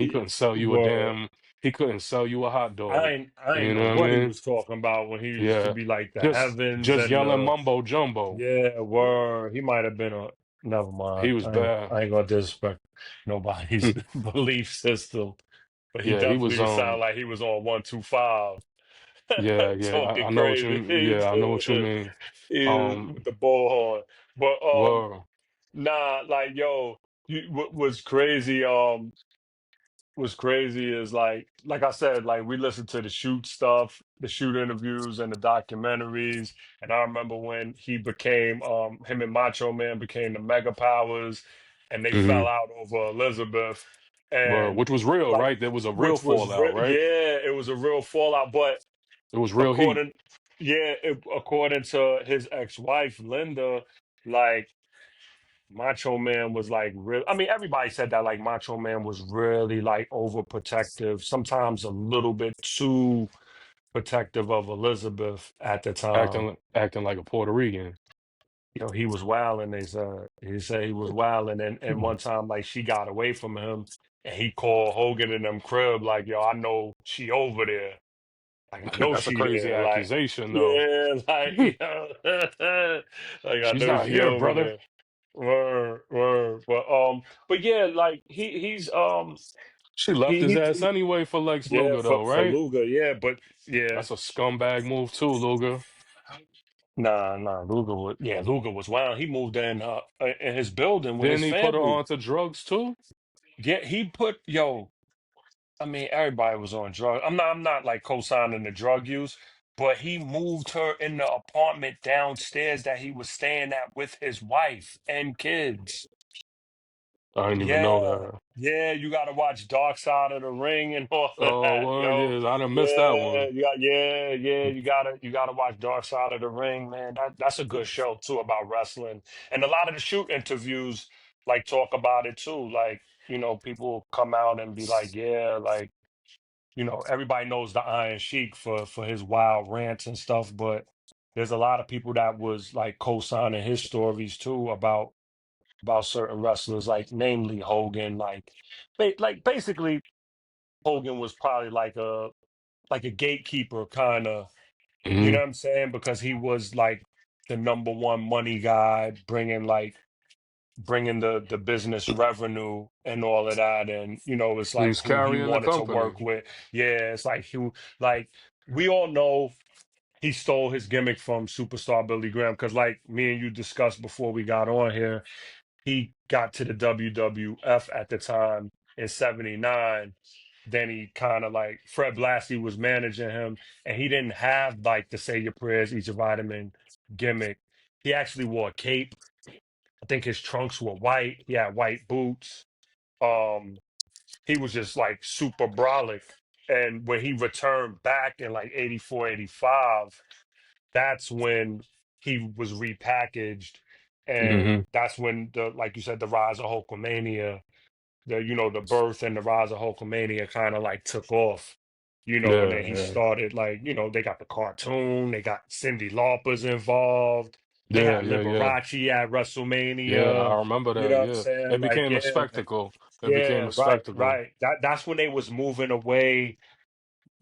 Speaker 2: Word.
Speaker 1: He couldn't sell you a hot dog.
Speaker 2: I ain't
Speaker 1: You
Speaker 2: know
Speaker 1: know what I
Speaker 2: what he
Speaker 1: mean?
Speaker 2: was talking about when he used to
Speaker 1: Yeah.
Speaker 2: be like the
Speaker 1: Just
Speaker 2: heavens
Speaker 1: just
Speaker 2: and
Speaker 1: yelling
Speaker 2: the
Speaker 1: mumbo jumbo.
Speaker 2: yeah, word. He might have been a never
Speaker 1: He
Speaker 2: mind.
Speaker 1: was bad.
Speaker 2: I ain't gonna disrespect nobody's belief system. But he
Speaker 1: Yeah, he was
Speaker 2: definitely sounded like he was on 125.
Speaker 1: yeah,
Speaker 2: Talking
Speaker 1: I know what
Speaker 2: crazy.
Speaker 1: you yeah, I know what you mean.
Speaker 2: With
Speaker 1: Um
Speaker 2: the bullhorn. But
Speaker 1: well
Speaker 2: nah, like yo, what was crazy is like I said, like we listened to the shoot stuff, the shoot interviews and the documentaries. And I remember when he became him and Macho Man became the mega powers and they fell
Speaker 1: mhm.
Speaker 2: out over Elizabeth
Speaker 1: Well,
Speaker 2: and
Speaker 1: which was real,
Speaker 2: like
Speaker 1: right? There was a real
Speaker 2: which was
Speaker 1: fallout, right?
Speaker 2: yeah, it was a real fallout. But
Speaker 1: It was real heat.
Speaker 2: according according to his ex-wife Linda, like Macho Man was like real. I mean, everybody said that like Macho Man was really like overprotective, sometimes a little bit too protective of Elizabeth at the time.
Speaker 1: acting like a Puerto Rican.
Speaker 2: He was wilding. He said he was wilding, and one time like she got away from him, and he called Hogan in them crib like, "Yo, I know she over there. Like I know
Speaker 1: That's a
Speaker 2: she
Speaker 1: crazy
Speaker 2: there. Like
Speaker 1: accusation, though.
Speaker 2: yeah, like like I
Speaker 1: She's
Speaker 2: know
Speaker 1: not
Speaker 2: she
Speaker 1: here,
Speaker 2: over
Speaker 1: brother.
Speaker 2: there." Word, word. But yeah, like
Speaker 1: She left his ass
Speaker 2: he
Speaker 1: anyway for Lex
Speaker 2: yeah
Speaker 1: Luger, though,
Speaker 2: for
Speaker 1: right?
Speaker 2: Luga, yeah, but yeah.
Speaker 1: That's a scumbag move too, Luger.
Speaker 2: Nah, Luga was wild. He moved in his building with
Speaker 1: Didn't
Speaker 2: his
Speaker 1: he put her
Speaker 2: family.
Speaker 1: onto drugs too?
Speaker 2: Yeah, he put yo. I mean, everybody was on drugs. I'm not like co-signing the drug use, but he moved her in the apartment downstairs that he was staying at with his wife and kids.
Speaker 1: I didn't even know
Speaker 2: Yeah,
Speaker 1: that.
Speaker 2: yeah, you got to watch Dark Side of the Ring and all of
Speaker 1: Oh,
Speaker 2: that,
Speaker 1: well,
Speaker 2: yo.
Speaker 1: yeah, I done missed that
Speaker 2: Yeah,
Speaker 1: one.
Speaker 2: yeah, you gotta watch Dark Side of the Ring, man. That's a good show too about wrestling, and a lot of the shoot interviews like talk about it too. Like people come out and be like, yeah, like everybody knows the Iron Sheik for his wild rants and stuff, but there's a lot of people that was like co-signing his stories too about certain wrestlers, like namely Hogan. Like basically Hogan was probably like a gatekeeper kind of, you
Speaker 1: Hmm.
Speaker 2: know what I'm saying? Because he was like the number one money guy, bringing the business revenue and all of that, and it's
Speaker 1: He
Speaker 2: like
Speaker 1: was
Speaker 2: who he
Speaker 1: carrying the
Speaker 2: wanted to
Speaker 1: company.
Speaker 2: work with. Yeah, it's like like we all know he stole his gimmick from superstar Billy Graham because like me and you discussed before we got on here, he got to the WWF at the time in '79. Then he kind of like Fred Blassie was managing him, and he didn't have like the say your prayers, eat your vitamin gimmick. He actually wore a cape. I think his trunks were white. He had white boots. Um, he was just like super brolic. And when he returned back in like '84, '85, that's when he was repackaged. And
Speaker 1: Hmm.
Speaker 2: that's when like you said, the rise of Hulkamania, the birth and the rise of Hulkamania kind of like took off, and
Speaker 1: Yeah,
Speaker 2: then he
Speaker 1: yeah,
Speaker 2: started like, they got the cartoon, they got Cyndi Lauper's involved, they
Speaker 1: yeah,
Speaker 2: had
Speaker 1: yeah, yeah,
Speaker 2: Liberace at
Speaker 1: yeah. I
Speaker 2: WrestleMania,
Speaker 1: remember
Speaker 2: you
Speaker 1: that.
Speaker 2: know what I'm
Speaker 1: Yeah,
Speaker 2: saying?
Speaker 1: it
Speaker 2: Like,
Speaker 1: became a
Speaker 2: yeah,
Speaker 1: spectacle. It became
Speaker 2: yeah,
Speaker 1: a
Speaker 2: right,
Speaker 1: spectacle.
Speaker 2: right. That's when they was moving away,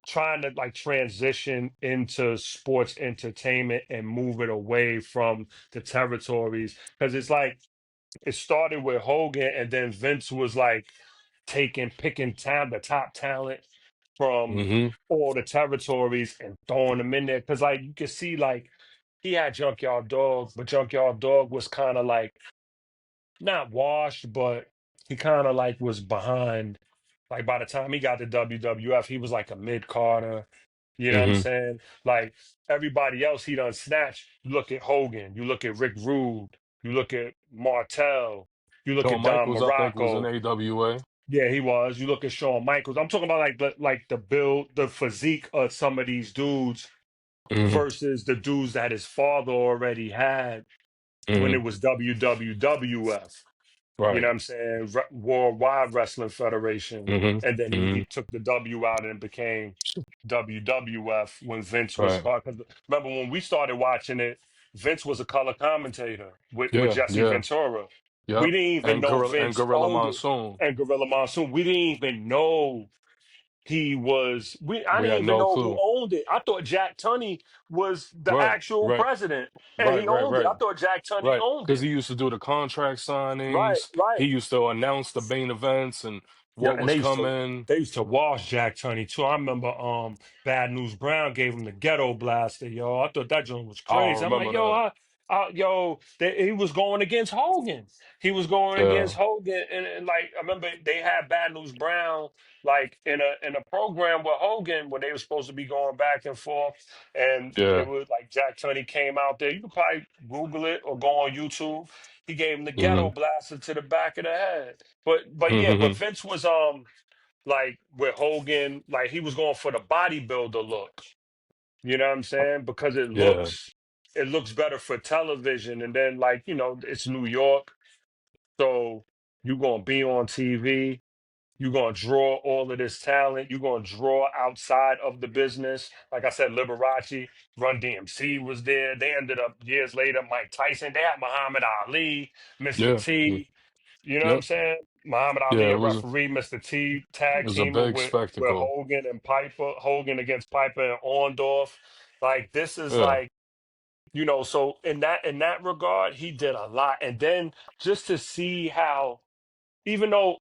Speaker 2: trying to like transition into sports entertainment and move it away from the territories. Because it's like it started with Hogan, and then Vince was like picking the top talent from
Speaker 1: Hmm.
Speaker 2: all the territories and throwing them in there. Because like you can see, like he had Junkyard Dog, but Junkyard Dog was kind of like not washed, but he kind of like was behind. Like by the time he got to WWF, he was like a mid Carter. You know what I'm
Speaker 1: Hmm.
Speaker 2: saying? Like everybody else, he done snatched. You look at Hogan, you look at Rick Rude, you look at Martel, you look
Speaker 1: Shawn
Speaker 2: at Don
Speaker 1: Michaels, I think, was in
Speaker 2: Morocco.
Speaker 1: AWA.
Speaker 2: Yeah, he was. You look at Shawn Michaels. I'm talking about like the build, the physique of some of these dudes
Speaker 1: Hmm.
Speaker 2: versus the dudes that his father already had when
Speaker 1: Hmm.
Speaker 2: it was WWF. You know
Speaker 1: Right.
Speaker 2: what I'm saying? Worldwide Wrestling Federation.
Speaker 1: Hmm.
Speaker 2: And then he
Speaker 1: Hmm.
Speaker 2: he took the W out and it became WWF when Vince was
Speaker 1: Right.
Speaker 2: start. 'Cause remember when we started watching it, Vince was a color commentator with
Speaker 1: Yeah,
Speaker 2: Jesse
Speaker 1: yeah.
Speaker 2: Ventura. We
Speaker 1: Yep.
Speaker 2: didn't even
Speaker 1: And
Speaker 2: know Vince
Speaker 1: Gorilla
Speaker 2: owned it.
Speaker 1: Monsoon.
Speaker 2: And Gorilla Monsoon. We didn't even know he was. I
Speaker 1: We
Speaker 2: didn't
Speaker 1: had
Speaker 2: even
Speaker 1: no
Speaker 2: know who
Speaker 1: clue.
Speaker 2: owned it. I thought Jack Tunney was the
Speaker 1: Right,
Speaker 2: actual
Speaker 1: right,
Speaker 2: president, and
Speaker 1: right,
Speaker 2: he
Speaker 1: right,
Speaker 2: owned it.
Speaker 1: right,
Speaker 2: I thought Jack Tunney
Speaker 1: right.
Speaker 2: owned
Speaker 1: Because
Speaker 2: it.
Speaker 1: he used to do the contract
Speaker 2: Right,
Speaker 1: signings. He
Speaker 2: right.
Speaker 1: used to announce the main events and
Speaker 2: Yeah,
Speaker 1: what
Speaker 2: and
Speaker 1: was coming.
Speaker 2: they used to wash Jack Tunney too. I remember Bad News Brown gave him the ghetto blaster, yo. I thought that joint was
Speaker 1: I don't
Speaker 2: crazy. I'm like,
Speaker 1: remember
Speaker 2: yo,
Speaker 1: that.
Speaker 2: he was going against Hogan. He was going against
Speaker 1: Yeah,
Speaker 2: Hogan, and like I remember they had Bad News Brown like in a program with Hogan where they were supposed to be going back and forth, and
Speaker 1: yeah.
Speaker 2: it was like Jack Tunney came out there. You could probably Google it or go on YouTube. He gave him the ghetto
Speaker 1: Mm-hmm.
Speaker 2: blaster to the back of the head. But yeah, but
Speaker 1: Mm-hmm.
Speaker 2: Vince was like with Hogan, like he was going for the bodybuilder look. You know what I'm saying? Because it
Speaker 1: Yeah.
Speaker 2: looks better for television. And then like, it's New York. So you're gonna be on TV. You're gonna draw all of this talent. You're gonna draw outside of the business. Like I said, Liberace, Run DMC was there. They ended up years later, Mike Tyson. They had Muhammad Ali, Mr.
Speaker 1: Yeah.
Speaker 2: T. You know what I'm
Speaker 1: Yep.
Speaker 2: saying? Muhammad Ali,
Speaker 1: Yeah.
Speaker 2: a referee, Mr. T
Speaker 1: It
Speaker 2: tag
Speaker 1: was a
Speaker 2: teaming
Speaker 1: big
Speaker 2: with
Speaker 1: spectacle.
Speaker 2: Hogan and Piper, Hogan against Piper and Orndorff. Like this is
Speaker 1: Yeah.
Speaker 2: like, so in that regard, he did a lot. And then just to see how, even though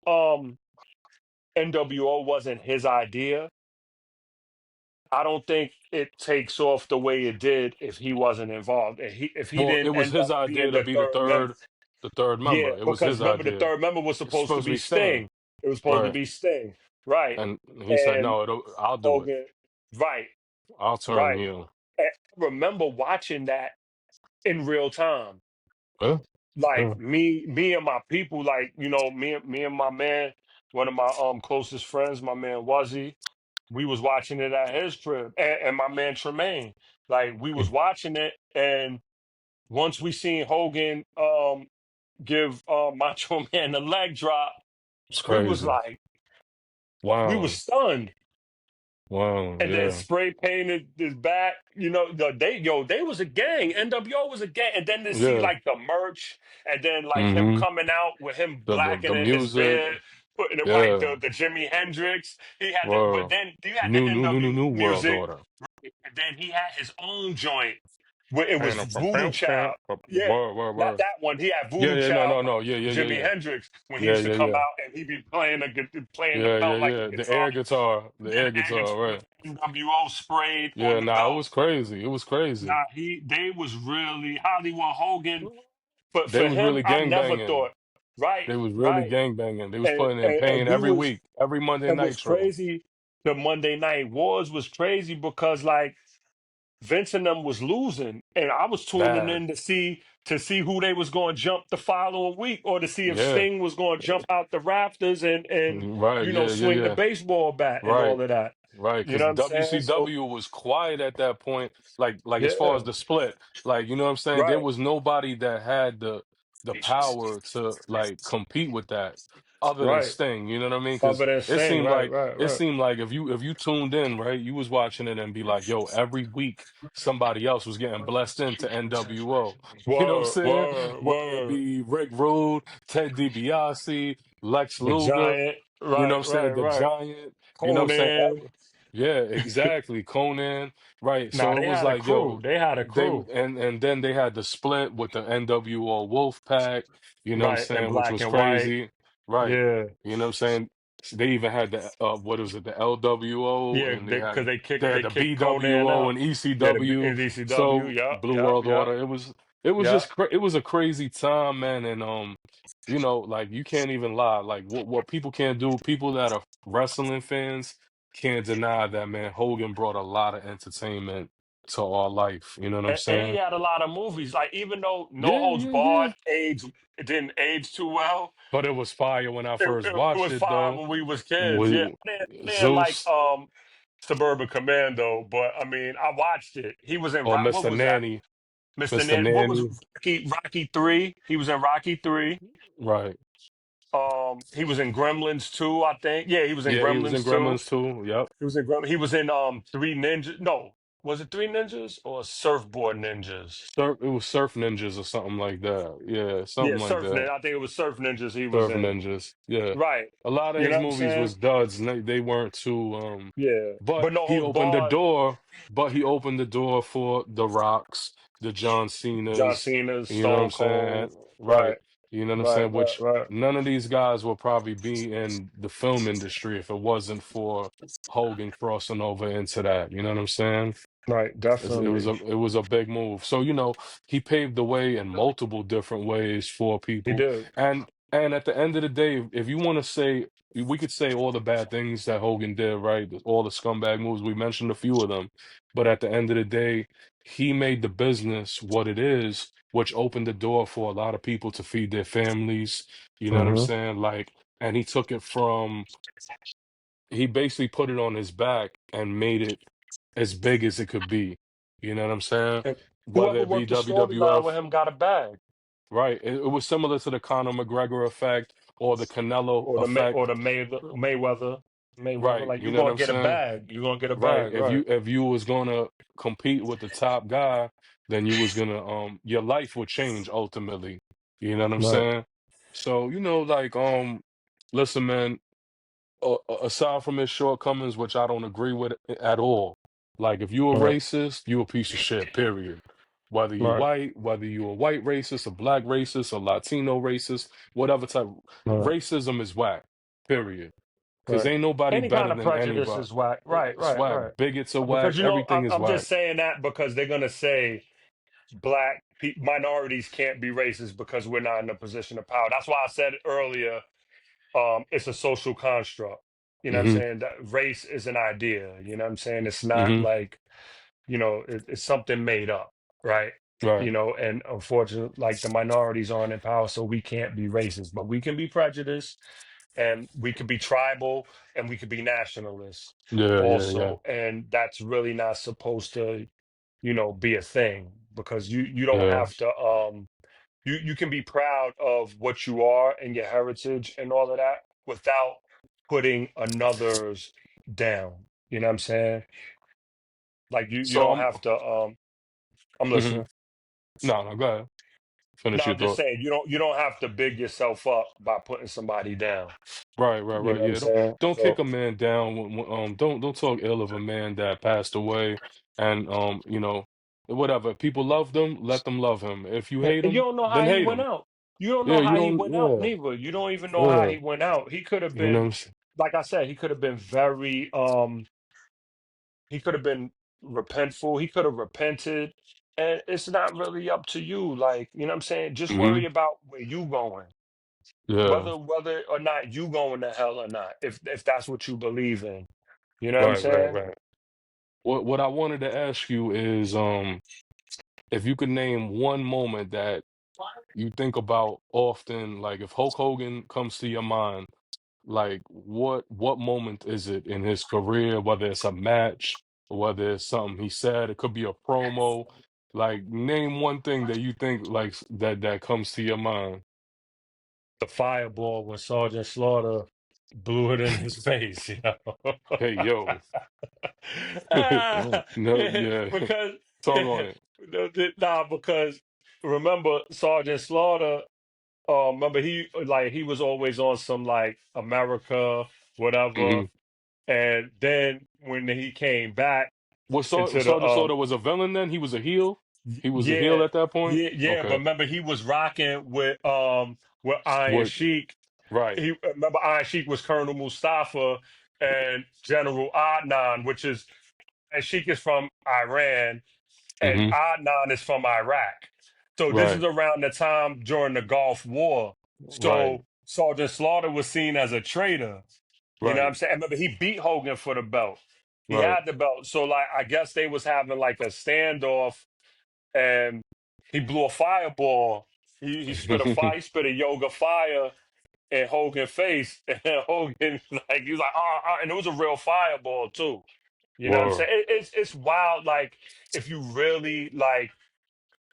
Speaker 2: NWO wasn't his idea, I don't think it takes off the way it did if he wasn't involved. If he
Speaker 1: Well, it
Speaker 2: didn't
Speaker 1: was
Speaker 2: end
Speaker 1: his
Speaker 2: up
Speaker 1: idea
Speaker 2: being
Speaker 1: to
Speaker 2: the
Speaker 1: be
Speaker 2: third member.
Speaker 1: the third
Speaker 2: Yeah,
Speaker 1: member. It was
Speaker 2: because
Speaker 1: his
Speaker 2: remember the
Speaker 1: idea.
Speaker 2: third member was
Speaker 1: It's
Speaker 2: supposed to
Speaker 1: supposed to
Speaker 2: be
Speaker 1: be Sting.
Speaker 2: Sting. It was supposed to
Speaker 1: Right.
Speaker 2: be Sting. Right.
Speaker 1: And he said,
Speaker 2: And
Speaker 1: no, I'll do it.
Speaker 2: Hogan, right,
Speaker 1: I'll turn
Speaker 2: right.
Speaker 1: heel.
Speaker 2: And I remember watching that in real time.
Speaker 1: Yeah. Yeah.
Speaker 2: Like me and my people, like, me and my man, one of my closest friends, my man Wuzzy, we was watching it at his crib. And my man Tremaine. Like we was watching it, and once we seen Hogan give Macho Man the leg drop,
Speaker 1: It's
Speaker 2: we was
Speaker 1: crazy.
Speaker 2: like, we was
Speaker 1: Wow.
Speaker 2: stunned.
Speaker 1: Wow.
Speaker 2: And then
Speaker 1: Yeah.
Speaker 2: spray painted his back. They was a gang. NWO was a gang. And then to see
Speaker 1: Yeah.
Speaker 2: like the merch, and then like him
Speaker 1: Mm-hmm.
Speaker 2: coming out with him
Speaker 1: The
Speaker 2: blackening his
Speaker 1: music.
Speaker 2: beard, putting it white,
Speaker 1: Yeah.
Speaker 2: the Jimi Hendrix. He had the, but
Speaker 1: Wow.
Speaker 2: then you had the NWO
Speaker 1: New world
Speaker 2: music,
Speaker 1: order.
Speaker 2: and then he had his own joint where it was
Speaker 1: And
Speaker 2: Voodoo Child. Yeah, not
Speaker 1: word.
Speaker 2: that one. He had
Speaker 1: Yeah,
Speaker 2: Voodoo
Speaker 1: yeah,
Speaker 2: Child,
Speaker 1: no. Yeah, yeah, yeah,
Speaker 2: Jimi
Speaker 1: yeah.
Speaker 2: Hendrix when he
Speaker 1: Yeah,
Speaker 2: used to
Speaker 1: yeah,
Speaker 2: come
Speaker 1: yeah.
Speaker 2: out and he be playing the
Speaker 1: Yeah, yeah,
Speaker 2: belt like
Speaker 1: yeah.
Speaker 2: a
Speaker 1: The
Speaker 2: guitar.
Speaker 1: air guitar. The
Speaker 2: Yeah,
Speaker 1: air
Speaker 2: the air
Speaker 1: guitar,
Speaker 2: guitar with
Speaker 1: right.
Speaker 2: NWO sprayed on
Speaker 1: Yeah,
Speaker 2: the
Speaker 1: nah, it
Speaker 2: belt.
Speaker 1: was crazy. It was crazy.
Speaker 2: Nah, they was really Hollywood Hogan. But
Speaker 1: They
Speaker 2: for
Speaker 1: was
Speaker 2: him,
Speaker 1: really
Speaker 2: I
Speaker 1: gang
Speaker 2: never
Speaker 1: banging.
Speaker 2: thought, right,
Speaker 1: They was really
Speaker 2: right.
Speaker 1: gang banging. They was
Speaker 2: And,
Speaker 1: putting in
Speaker 2: and
Speaker 1: pain
Speaker 2: and we
Speaker 1: every
Speaker 2: was
Speaker 1: week, every Monday
Speaker 2: and what's
Speaker 1: Nitro.
Speaker 2: crazy, the Monday Night Wars was crazy because like Vince and them was losing, and I was tuning
Speaker 1: Bad.
Speaker 2: in to see who they was going to jump the following week, or to see if
Speaker 1: Yeah.
Speaker 2: Sting was going to jump out the rafters and
Speaker 1: Right. Yeah, yeah,
Speaker 2: swing the
Speaker 1: yeah.
Speaker 2: baseball bat and
Speaker 1: Right.
Speaker 2: all of that.
Speaker 1: Right,
Speaker 2: You
Speaker 1: because
Speaker 2: know what I'm saying? So
Speaker 1: WCW was quiet at that point. Like as far as
Speaker 2: yeah,
Speaker 1: the split, like you know what I'm saying, there
Speaker 2: right,
Speaker 1: was nobody that had the power to like compete with that, other than
Speaker 2: right.
Speaker 1: Sting. You know what I mean? Because
Speaker 2: Other than Sting, right, right,
Speaker 1: it
Speaker 2: right.
Speaker 1: seemed like if you tuned in, right, you was watching it and be like, yo, every week somebody else was getting blessed into NWO. You know what I'm
Speaker 2: Word,
Speaker 1: saying?
Speaker 2: word,
Speaker 1: Whether it
Speaker 2: word.
Speaker 1: be Rick Rude, Ted DiBiase, Lex
Speaker 2: The
Speaker 1: Luger.
Speaker 2: Giant,
Speaker 1: You know
Speaker 2: right,
Speaker 1: what I'm saying?
Speaker 2: right,
Speaker 1: The
Speaker 2: right.
Speaker 1: Giant. You know what I'm saying?
Speaker 2: Conan.
Speaker 1: Yeah, exactly. Conan, right?
Speaker 2: Nah,
Speaker 1: So it
Speaker 2: they
Speaker 1: was
Speaker 2: had a
Speaker 1: like,
Speaker 2: crew.
Speaker 1: yo,
Speaker 2: They had a
Speaker 1: they
Speaker 2: crew,
Speaker 1: and then they had the split with the NWO Wolf Pack, you know what I'm
Speaker 2: right, and
Speaker 1: saying, which
Speaker 2: black
Speaker 1: was
Speaker 2: and white.
Speaker 1: crazy, right?
Speaker 2: Yeah,
Speaker 1: You know what I'm saying? They even had the what was it, the LWO,
Speaker 2: yeah,
Speaker 1: and
Speaker 2: because
Speaker 1: they had
Speaker 2: they
Speaker 1: the
Speaker 2: kicked Conan
Speaker 1: BWO
Speaker 2: out.
Speaker 1: and
Speaker 2: Yeah, the
Speaker 1: ECW.
Speaker 2: NDCW.
Speaker 1: So
Speaker 2: Yup,
Speaker 1: Blue
Speaker 2: yup,
Speaker 1: World
Speaker 2: yup,
Speaker 1: Order. It was
Speaker 2: yup.
Speaker 1: just it was a crazy time, man, and like you can't even lie. Like what people can't do, people that are wrestling fans can't deny that, man. Hogan brought a lot of entertainment to our life. You know what I'm
Speaker 2: And he
Speaker 1: saying?
Speaker 2: had a lot of movies. Like even though No
Speaker 1: Yeah,
Speaker 2: Holds
Speaker 1: yeah, yeah.
Speaker 2: Barred it didn't age too well.
Speaker 1: But it was fire when I
Speaker 2: It,
Speaker 1: first
Speaker 2: it
Speaker 1: watched
Speaker 2: was
Speaker 1: it,
Speaker 2: fine
Speaker 1: though.
Speaker 2: when we was kids. Yeah,
Speaker 1: With
Speaker 2: I didn't like
Speaker 1: Zeus
Speaker 2: Suburban Commando, but I mean I watched it. He was in
Speaker 1: or
Speaker 2: What
Speaker 1: Mr.
Speaker 2: was that?
Speaker 1: Nanny,
Speaker 2: Mr.
Speaker 1: Mr.
Speaker 2: Nan. What was
Speaker 1: Nanny,
Speaker 2: Rocky 3? He was in Rocky 3.
Speaker 1: right?
Speaker 2: He was in Gremlins 2, I think. Yeah, he was in
Speaker 1: Yeah, he was in
Speaker 2: Gremlins 2.
Speaker 1: Gremlins too. Yep.
Speaker 2: He was in Three Ninjas. No, was it Three Ninjas or Surfboard Ninjas?
Speaker 1: It was Surf Ninjas or something like that. Yeah,
Speaker 2: Yeah,
Speaker 1: something like that.
Speaker 2: I think it was Surf Ninjas he was
Speaker 1: Surf
Speaker 2: in.
Speaker 1: Ninjas. Yeah.
Speaker 2: Right.
Speaker 1: A lot of
Speaker 2: You know
Speaker 1: his
Speaker 2: what I'm
Speaker 1: movies
Speaker 2: saying?
Speaker 1: was duds and they weren't too
Speaker 2: Yeah.
Speaker 1: but
Speaker 2: But No
Speaker 1: he
Speaker 2: Holds
Speaker 1: opened the
Speaker 2: Barred,
Speaker 1: door, he opened the door for the Rocks, the John
Speaker 2: John
Speaker 1: Cena's,
Speaker 2: Cena,
Speaker 1: you know what I'm
Speaker 2: Stone
Speaker 1: saying?
Speaker 2: Cold.
Speaker 1: Right.
Speaker 2: Right.
Speaker 1: You know what I'm
Speaker 2: Right.
Speaker 1: saying?
Speaker 2: Right.
Speaker 1: Which
Speaker 2: Right.
Speaker 1: none of these guys will probably be in the film industry if it wasn't for Hogan crossing over into that. You know what I'm saying?
Speaker 2: Right. Definitely.
Speaker 1: It was a big move. So, he paved the way in multiple different ways for
Speaker 2: He
Speaker 1: people.
Speaker 2: did.
Speaker 1: And at the end of the day, if you want to say we could say all the bad things that Hogan did, right? All the scumbag moves, we mentioned a few of them. But at the end of the day, he made the business what it is, which opened the door for a lot of people to feed their families. You know what I'm
Speaker 2: Hmm.
Speaker 1: saying? Like, and he basically put it on his back and made it as big as it could be. You know what I'm saying?
Speaker 2: And
Speaker 1: Whether
Speaker 2: whoever
Speaker 1: it be
Speaker 2: worked the storyline with
Speaker 1: WWF,
Speaker 2: him got a bag.
Speaker 1: right. It was similar to the Conor McGregor effect or the Canelo
Speaker 2: or
Speaker 1: effect,
Speaker 2: the Mayweather.
Speaker 1: right?
Speaker 2: Like
Speaker 1: You
Speaker 2: you're
Speaker 1: know what
Speaker 2: gonna
Speaker 1: I'm
Speaker 2: get a
Speaker 1: saying?
Speaker 2: bag. You're gonna get a
Speaker 1: Right.
Speaker 2: bag, right?
Speaker 1: If you was gonna compete with the top guy, then you was gonna your life would change ultimately. You know what I'm
Speaker 2: Right,
Speaker 1: saying? So, like listen, man, aside from his shortcomings, which I don't agree with at all. Like if you a
Speaker 2: right,
Speaker 1: racist, you a piece of shit, period. Whether you
Speaker 2: right,
Speaker 1: white, whether you a white racist, a black racist, a Latino racist, whatever type,
Speaker 2: right,
Speaker 1: racism is whack, period. Because
Speaker 2: right.
Speaker 1: ain't nobody
Speaker 2: Any
Speaker 1: better
Speaker 2: kind of
Speaker 1: than
Speaker 2: prejudice
Speaker 1: anybody.
Speaker 2: is whack. Right,
Speaker 1: It's
Speaker 2: right,
Speaker 1: whack.
Speaker 2: right.
Speaker 1: Bigots are whack.
Speaker 2: Because
Speaker 1: Everything is
Speaker 2: I'm
Speaker 1: whack.
Speaker 2: just saying that because they're gonna say minorities can't be racist because we're not in a position of power. That's why I said earlier, it's a social construct. You know what I'm
Speaker 1: Hmm.
Speaker 2: saying? That race is an idea. You know what I'm saying? It's not
Speaker 1: Hmm.
Speaker 2: like, it's something made up, right?
Speaker 1: Right.
Speaker 2: And unfortunately, like the minorities aren't in power, so we can't be racist, but we can be prejudiced and we could be tribal and we could be nationalists
Speaker 1: Yeah. Yeah. Yeah.
Speaker 2: also. And that's really not supposed to, be a thing because you don't
Speaker 1: Yeah.
Speaker 2: have to you can be proud of what you are and your heritage and all of that without putting another's down. You know what I'm saying? Like you
Speaker 1: So
Speaker 2: don't
Speaker 1: I'm.
Speaker 2: have to I'm
Speaker 1: Mhm.
Speaker 2: listening.
Speaker 1: No. No. Go ahead.
Speaker 2: No,
Speaker 1: Finish your
Speaker 2: I'm just
Speaker 1: thought.
Speaker 2: saying you don't have to big yourself up by putting somebody down.
Speaker 1: Right, right,
Speaker 2: You
Speaker 1: right.
Speaker 2: know what I'm
Speaker 1: Yeah,
Speaker 2: saying?
Speaker 1: don't kick
Speaker 2: So
Speaker 1: a man down. Don't talk ill of a man that passed away, and whatever. If people love them, let them love him. If you
Speaker 2: yeah,
Speaker 1: hate
Speaker 2: and you
Speaker 1: him,
Speaker 2: don't know how
Speaker 1: then
Speaker 2: he
Speaker 1: hate
Speaker 2: went
Speaker 1: him.
Speaker 2: out. You don't
Speaker 1: Yeah,
Speaker 2: know
Speaker 1: you
Speaker 2: how he
Speaker 1: don't.
Speaker 2: went out
Speaker 1: Yeah,
Speaker 2: neither. You don't even know how
Speaker 1: yeah.
Speaker 2: he went out. He could have
Speaker 1: You know
Speaker 2: been,
Speaker 1: what I'm saying?
Speaker 2: like I said, he could have been repentful. He could have repented. And it's not really up to you. Like, you know what I'm saying? Just
Speaker 1: Hmm.
Speaker 2: worry about where you going.
Speaker 1: Yeah.
Speaker 2: Whether or not you going to hell or not, if that's what you believe in. You know what I'm
Speaker 1: Right, right,
Speaker 2: saying?
Speaker 1: right. What I wanted to ask you is, if you could name one moment that you think about often, like if Hulk Hogan comes to your mind. Like what moment is it in his career, whether it's a match or whether it's something he said, it could be a promo. Like name one thing that you think like that comes to your mind.
Speaker 2: The fireball when Sergeant Slaughter blew it in his face,
Speaker 1: Hey yo.
Speaker 2: Ah,
Speaker 1: No, yeah.
Speaker 2: because
Speaker 1: Tongue on it.
Speaker 2: nah, because remember Sergeant Slaughter, remember he was always on some like America, whatever.
Speaker 1: Hmm.
Speaker 2: And then when he came back into the
Speaker 1: Sergeant Slaughter was a villain then? He was a heel? He was a heel
Speaker 2: yeah,
Speaker 1: at that point?
Speaker 2: yeah, but
Speaker 1: Okay.
Speaker 2: remember he was rocking with Iron
Speaker 1: What
Speaker 2: Sheik.
Speaker 1: right.
Speaker 2: He remember Iron Sheik was Colonel Mustafa and General Adnan, which is and Sheik is from Iran and
Speaker 1: Hmm.
Speaker 2: Adnan is from Iraq. So this is
Speaker 1: Right.
Speaker 2: around the time during the Gulf War.
Speaker 1: Right.
Speaker 2: So Sergeant Slaughter was seen as a traitor. You know what I'm
Speaker 1: Right.
Speaker 2: saying? Remember, he beat Hogan for the belt. He
Speaker 1: Right.
Speaker 2: had the belt. So like I guess they was having like a standoff and he blew a fireball. He spit a yoga fire in Hogan face. And Hogan like he was like, and it was a real fireball too. You know what I'm
Speaker 1: Whoa.
Speaker 2: saying? It's wild. Like if you really like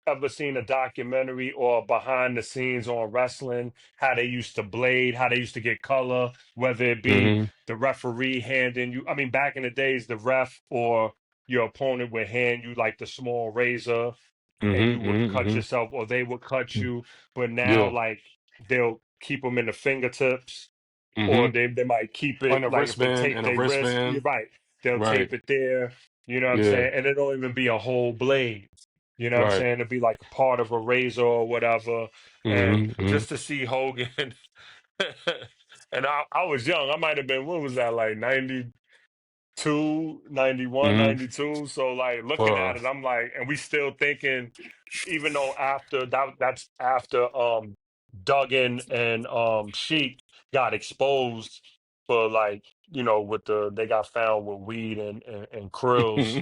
Speaker 2: ever seen a documentary or behind the scenes on wrestling, how they used to blade, how they used to get color, whether it be
Speaker 1: Hmm.
Speaker 2: the referee handing you, I mean, back in the days, the ref or your opponent would hand you like the small razor and
Speaker 1: Hmm.
Speaker 2: you would cut
Speaker 1: Hmm.
Speaker 2: yourself or they would cut you. But now,
Speaker 1: Yeah.
Speaker 2: like, they'll keep them in the fingertips or
Speaker 1: Hmm.
Speaker 2: they might keep
Speaker 1: And
Speaker 2: it
Speaker 1: a
Speaker 2: like if they
Speaker 1: wristband
Speaker 2: tape
Speaker 1: and a
Speaker 2: their wrist, you're
Speaker 1: wristband.
Speaker 2: right. They'll
Speaker 1: Right.
Speaker 2: tape it there. You know what I'm
Speaker 1: Yeah.
Speaker 2: saying? And it don't even be a whole blade. You know what I'm
Speaker 1: Right.
Speaker 2: saying? It'd be like a part of a razor or whatever. And
Speaker 1: Hmm. Hmm.
Speaker 2: just to see Hogan, and I was young. I might have been, what was that, like 92, 91,
Speaker 1: Hmm.
Speaker 2: 92. So like looking
Speaker 1: Well.
Speaker 2: at it, I'm like, and we still thinking, even though after that's after Duggan and Sheik got exposed for like, with they got found with weed and krills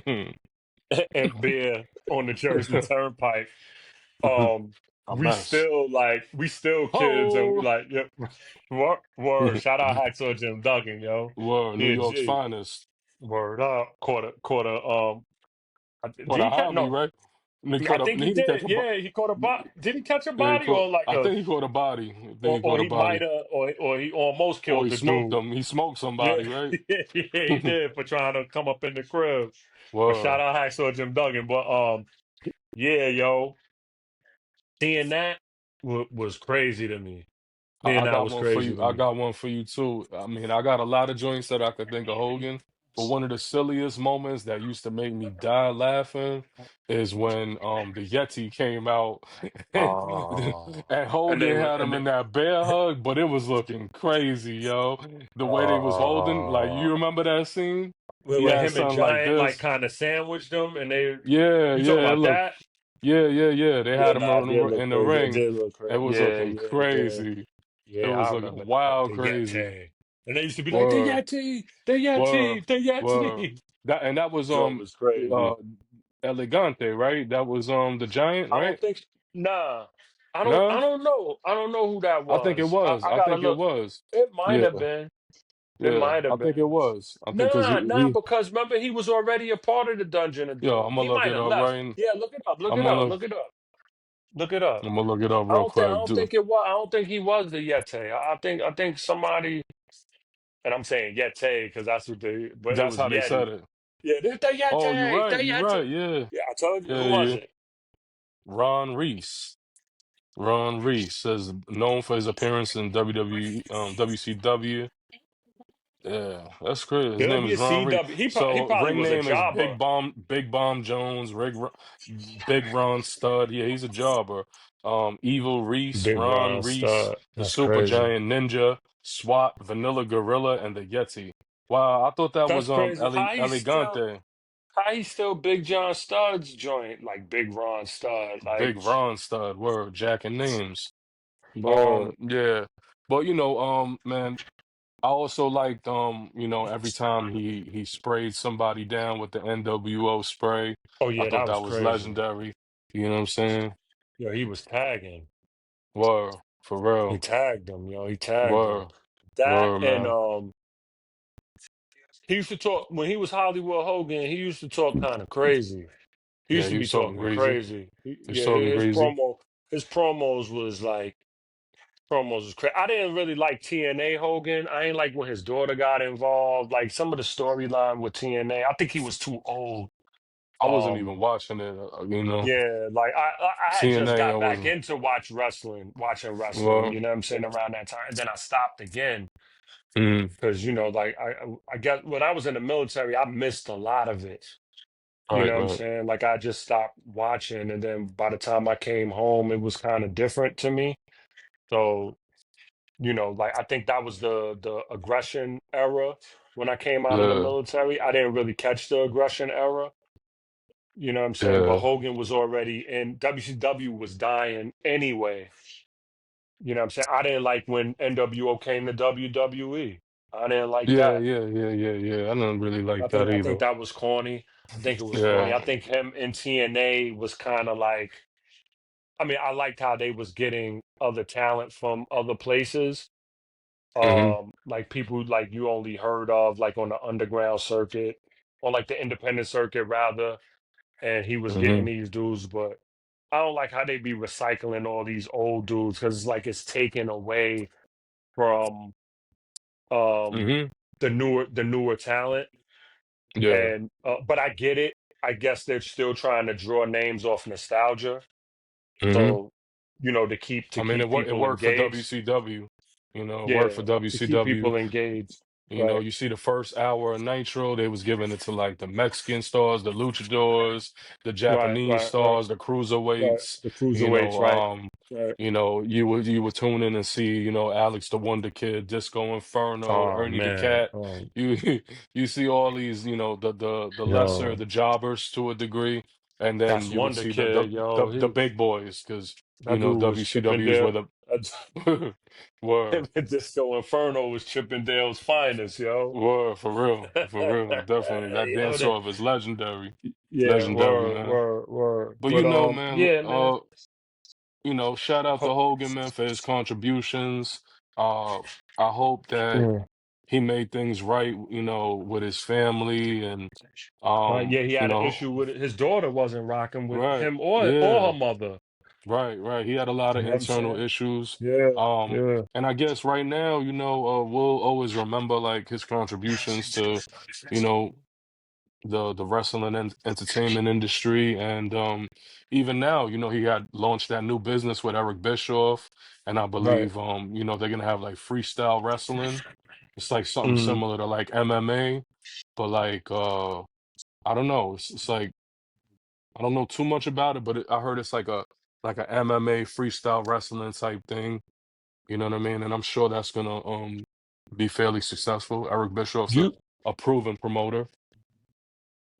Speaker 2: and beer on the Jersey Turnpike. Um,
Speaker 1: A mess.
Speaker 2: we still kids and we
Speaker 1: Oh.
Speaker 2: like, yep, word. Shout out Hacksaw Jim Duggan, yo.
Speaker 1: Word. New
Speaker 2: He a
Speaker 1: York's
Speaker 2: G.
Speaker 1: finest.
Speaker 2: Word up. Quarter
Speaker 1: Or
Speaker 2: did
Speaker 1: the
Speaker 2: he catch
Speaker 1: hobby,
Speaker 2: no
Speaker 1: right? And he
Speaker 2: I
Speaker 1: caught up.
Speaker 2: think he
Speaker 1: He catch
Speaker 2: did.
Speaker 1: a.
Speaker 2: Yeah, he caught a body. Did he catch a
Speaker 1: Yeah, he
Speaker 2: body
Speaker 1: caught.
Speaker 2: or like
Speaker 1: I
Speaker 2: a
Speaker 1: think he caught a body. I think he caught
Speaker 2: or
Speaker 1: a
Speaker 2: he might
Speaker 1: body.
Speaker 2: have or he almost
Speaker 1: Or
Speaker 2: killed
Speaker 1: he
Speaker 2: the
Speaker 1: smoked
Speaker 2: dude.
Speaker 1: them. He smoked
Speaker 2: Yeah,
Speaker 1: somebody, right?
Speaker 2: yeah, he did for trying to come up in the crib. But shout
Speaker 1: Word.
Speaker 2: out Hacksaw Jim Duggan. But yeah, yo, seeing that was crazy to me. Seeing
Speaker 1: I
Speaker 2: that
Speaker 1: got
Speaker 2: was
Speaker 1: one for
Speaker 2: crazy
Speaker 1: you.
Speaker 2: to
Speaker 1: I
Speaker 2: me.
Speaker 1: got one for you too. I mean, I got a lot of joints that I could think of Hogan, but one of the silliest moments that used to make me die laughing is when the Yeti came out and,
Speaker 2: Oh,
Speaker 1: and
Speaker 2: and they
Speaker 1: Hogan
Speaker 2: were
Speaker 1: had
Speaker 2: and
Speaker 1: him
Speaker 2: they,
Speaker 1: in that bear hug, but it was looking crazy, yo. The way they was holding, like
Speaker 2: uh,
Speaker 1: you remember that scene? He
Speaker 2: when
Speaker 1: had
Speaker 2: him and
Speaker 1: something like
Speaker 2: Giant like
Speaker 1: this.
Speaker 2: kind of sandwiched them, and they
Speaker 1: Yeah,
Speaker 2: you talking
Speaker 1: yeah, it
Speaker 2: about
Speaker 1: looked,
Speaker 2: that?
Speaker 1: yeah. They
Speaker 2: Yeah,
Speaker 1: had him
Speaker 2: nah, it did
Speaker 1: in
Speaker 2: look
Speaker 1: the
Speaker 2: crazy. It
Speaker 1: ring.
Speaker 2: did look
Speaker 1: It
Speaker 2: crazy.
Speaker 1: was
Speaker 2: Yeah,
Speaker 1: looking
Speaker 2: yeah, yeah.
Speaker 1: crazy. It
Speaker 2: Yeah,
Speaker 1: was
Speaker 2: I
Speaker 1: looking
Speaker 2: remember that.
Speaker 1: wild
Speaker 2: The
Speaker 1: crazy.
Speaker 2: Yeti. And they used to be like, the
Speaker 1: Word,
Speaker 2: Yeti, the
Speaker 1: word,
Speaker 2: Yeti, the
Speaker 1: word.
Speaker 2: Yeti.
Speaker 1: That was
Speaker 2: Joe was crazy.
Speaker 1: uh Elegante, right? That was the giant,
Speaker 2: I don't
Speaker 1: right?
Speaker 2: think nah. I
Speaker 1: No?
Speaker 2: don't know. I don't know who that
Speaker 1: I think it
Speaker 2: was.
Speaker 1: was.
Speaker 2: I
Speaker 1: I
Speaker 2: gotta
Speaker 1: think it
Speaker 2: look.
Speaker 1: was.
Speaker 2: It might
Speaker 1: Yeah,
Speaker 2: have been. It
Speaker 1: yeah.
Speaker 2: might
Speaker 1: I
Speaker 2: have
Speaker 1: think it
Speaker 2: been.
Speaker 1: was. I think because
Speaker 2: Nah, nah,
Speaker 1: he
Speaker 2: because remember he was already a part of the Dungeon of
Speaker 1: yo,
Speaker 2: Doom.
Speaker 1: I'm gonna
Speaker 2: He
Speaker 1: look
Speaker 2: might
Speaker 1: it
Speaker 2: have
Speaker 1: up
Speaker 2: left.
Speaker 1: right.
Speaker 2: Yeah, look it up. Look
Speaker 1: I'm
Speaker 2: it
Speaker 1: gonna
Speaker 2: up.
Speaker 1: look
Speaker 2: Look it up. Look it up.
Speaker 1: I'm gonna look it up real
Speaker 2: I
Speaker 1: quick.
Speaker 2: don't
Speaker 1: Dude.
Speaker 2: think it was. I don't think he was the Yeti. I think somebody, and I'm saying Yeti because that's what they. But it
Speaker 1: That's
Speaker 2: was
Speaker 1: how they
Speaker 2: Yeti.
Speaker 1: said it.
Speaker 2: Yeah, the
Speaker 1: Oh, you're
Speaker 2: Yeti, the
Speaker 1: right, you're
Speaker 2: Yeti.
Speaker 1: right, yeah.
Speaker 2: Yeah, I told you.
Speaker 1: Yeah,
Speaker 2: Who was
Speaker 1: yeah.
Speaker 2: it?
Speaker 1: Ron Reese. Ron Reese says known for his appearance in WWE, WCW. Yeah, that's crazy. His name is Ron Reese.
Speaker 2: WCW. He
Speaker 1: So
Speaker 2: probably
Speaker 1: ring
Speaker 2: was a
Speaker 1: name is
Speaker 2: jobber.
Speaker 1: Big Bomb Jones, Big Ron Stud. Yeah, he's a jobber. Evil Reese,
Speaker 2: Big
Speaker 1: Ron
Speaker 2: Ron
Speaker 1: Reese,
Speaker 2: stud.
Speaker 1: the
Speaker 2: That's
Speaker 1: Super
Speaker 2: crazy.
Speaker 1: Giant Ninja, SWAT, Vanilla Gorilla, and the Yeti. Wow, I thought that
Speaker 2: That's
Speaker 1: was
Speaker 2: crazy.
Speaker 1: Elegante.
Speaker 2: How he still Big John Stud's joint like Big Ron Stud
Speaker 1: Big
Speaker 2: like
Speaker 1: Ron Stud. Word, jacking names.
Speaker 2: word.
Speaker 1: Yeah. But man, I also liked every time he sprayed somebody down with the NWO spray.
Speaker 2: Oh
Speaker 1: I
Speaker 2: yeah,
Speaker 1: thought
Speaker 2: that was
Speaker 1: that was
Speaker 2: crazy.
Speaker 1: legendary. You know what I'm saying?
Speaker 2: Yo, he was tagging.
Speaker 1: Word, for
Speaker 2: He
Speaker 1: real.
Speaker 2: tagged him, yo. He tagged him.
Speaker 1: Word,
Speaker 2: That
Speaker 1: word,
Speaker 2: and
Speaker 1: man.
Speaker 2: he used to talk when he was Hollywood Hogan. He used to talk kind of crazy. He
Speaker 1: Yeah,
Speaker 2: used to
Speaker 1: he
Speaker 2: be
Speaker 1: was talking
Speaker 2: talking
Speaker 1: greasy.
Speaker 2: crazy.
Speaker 1: He was
Speaker 2: Yeah,
Speaker 1: talking greasy.
Speaker 2: his promos was like promos was crazy. I didn't really like TNA Hogan. I ain't like when his daughter got involved. Like some of the storyline with TNA. I think he was too old.
Speaker 1: I wasn't
Speaker 2: Um,
Speaker 1: even watching it.
Speaker 2: yeah, like I had just
Speaker 1: TNA. I
Speaker 2: got back
Speaker 1: wasn't.
Speaker 2: into watching wrestling.
Speaker 1: Well,
Speaker 2: You know what I'm saying around that time, and then I stopped again
Speaker 1: mm,
Speaker 2: because like I got when I was in the military, I missed a lot of it. You know
Speaker 1: right,
Speaker 2: what I'm
Speaker 1: right.
Speaker 2: saying? Like I just stopped watching, and then by the time I came home, it was kind of different to me. So like I think that was the aggression era when I came out of the
Speaker 1: Yeah,
Speaker 2: military. I didn't really catch the aggression era. You know what I'm saying? But
Speaker 1: yeah,
Speaker 2: Hogan was already in WCW was dying anyway. You know what I'm saying? I didn't like when NWO came to WWE. I didn't like
Speaker 1: yeah,
Speaker 2: that.
Speaker 1: yeah, yeah, yeah, yeah. I didn't really like that
Speaker 2: I think
Speaker 1: either.
Speaker 2: that was corny. I think it was corny.
Speaker 1: Yeah.
Speaker 2: I think him in TNA was kind of like I mean, I liked how they was getting other talent from other places.
Speaker 1: Hmm.
Speaker 2: Like people like you only heard of like on the underground circuit or like the independent circuit rather. And he was getting
Speaker 1: Hmm.
Speaker 2: these dudes, but I don't like how they be recycling all these old dudes because it's like it's taken away from um
Speaker 1: Hmm.
Speaker 2: the newer talent.
Speaker 1: Yeah.
Speaker 2: And but I get it. I guess they're still trying to draw names off nostalgia.
Speaker 1: Hmm.
Speaker 2: So, to
Speaker 1: I mean,
Speaker 2: keep
Speaker 1: it
Speaker 2: people
Speaker 1: worked for
Speaker 2: engaged.
Speaker 1: WCW. It worked for
Speaker 2: Yeah, to keep
Speaker 1: WCW.
Speaker 2: people engaged. Right,
Speaker 1: You see the first hour of Nitro, they was giving it to like the Mexican stars, the luchadors, the
Speaker 2: right,
Speaker 1: Japanese
Speaker 2: right, right,
Speaker 1: stars, the
Speaker 2: right.
Speaker 1: cruiserweights.
Speaker 2: The
Speaker 1: You
Speaker 2: cruiserweights,
Speaker 1: know,
Speaker 2: right, right.
Speaker 1: you would tune in and see, Alex the Wonder Kid, Disco Inferno,
Speaker 2: Oh
Speaker 1: Ernie the
Speaker 2: man,
Speaker 1: Cat. You you see all these, the lesser,
Speaker 2: yo,
Speaker 1: the jobbers to a degree, and then
Speaker 2: that's
Speaker 1: you would
Speaker 2: Wonder
Speaker 1: see
Speaker 2: Kid, yo.
Speaker 1: the big boys because
Speaker 2: That dude was
Speaker 1: WCW is
Speaker 2: Chippendale.
Speaker 1: where the
Speaker 2: That's,
Speaker 1: were.
Speaker 2: him and Disco Inferno was Chippendale's finest, yo.
Speaker 1: Word, for real, definitely. That
Speaker 2: Yo,
Speaker 1: dance off is legendary,
Speaker 2: yeah,
Speaker 1: legendary,
Speaker 2: word,
Speaker 1: man.
Speaker 2: word, word.
Speaker 1: But
Speaker 2: But
Speaker 1: man,
Speaker 2: yeah, man.
Speaker 1: shout out to
Speaker 2: Ho-
Speaker 1: Hogan, man, for his contributions. Uh, I hope that
Speaker 2: yeah.
Speaker 1: he made things right, you know, with his family and
Speaker 2: Right? Yeah, he
Speaker 1: you
Speaker 2: had an
Speaker 1: know,
Speaker 2: issue with it. His daughter wasn't rocking with
Speaker 1: right,
Speaker 2: him or
Speaker 1: yeah,
Speaker 2: her mother.
Speaker 1: right, right. He had a lot
Speaker 2: You
Speaker 1: of
Speaker 2: know what I'm
Speaker 1: internal
Speaker 2: saying?
Speaker 1: issues.
Speaker 2: Yeah,
Speaker 1: Um,
Speaker 2: yeah.
Speaker 1: and I guess right now, you know, we'll always remember like his contributions to, you know, the wrestling and entertainment industry. And even now, you know, he had launched that new business with Eric Bischoff, and I
Speaker 2: Right.
Speaker 1: believe you know, they're gonna have like freestyle wrestling. It's like something
Speaker 2: Mm.
Speaker 1: similar to like MMA, but like I don't know. It's like I don't know too much about it, but I heard it's like a MMA freestyle wrestling type thing. You know what I mean? And I'm sure that's gonna be fairly successful. Eric Bischoff's
Speaker 2: You
Speaker 1: a proven promoter.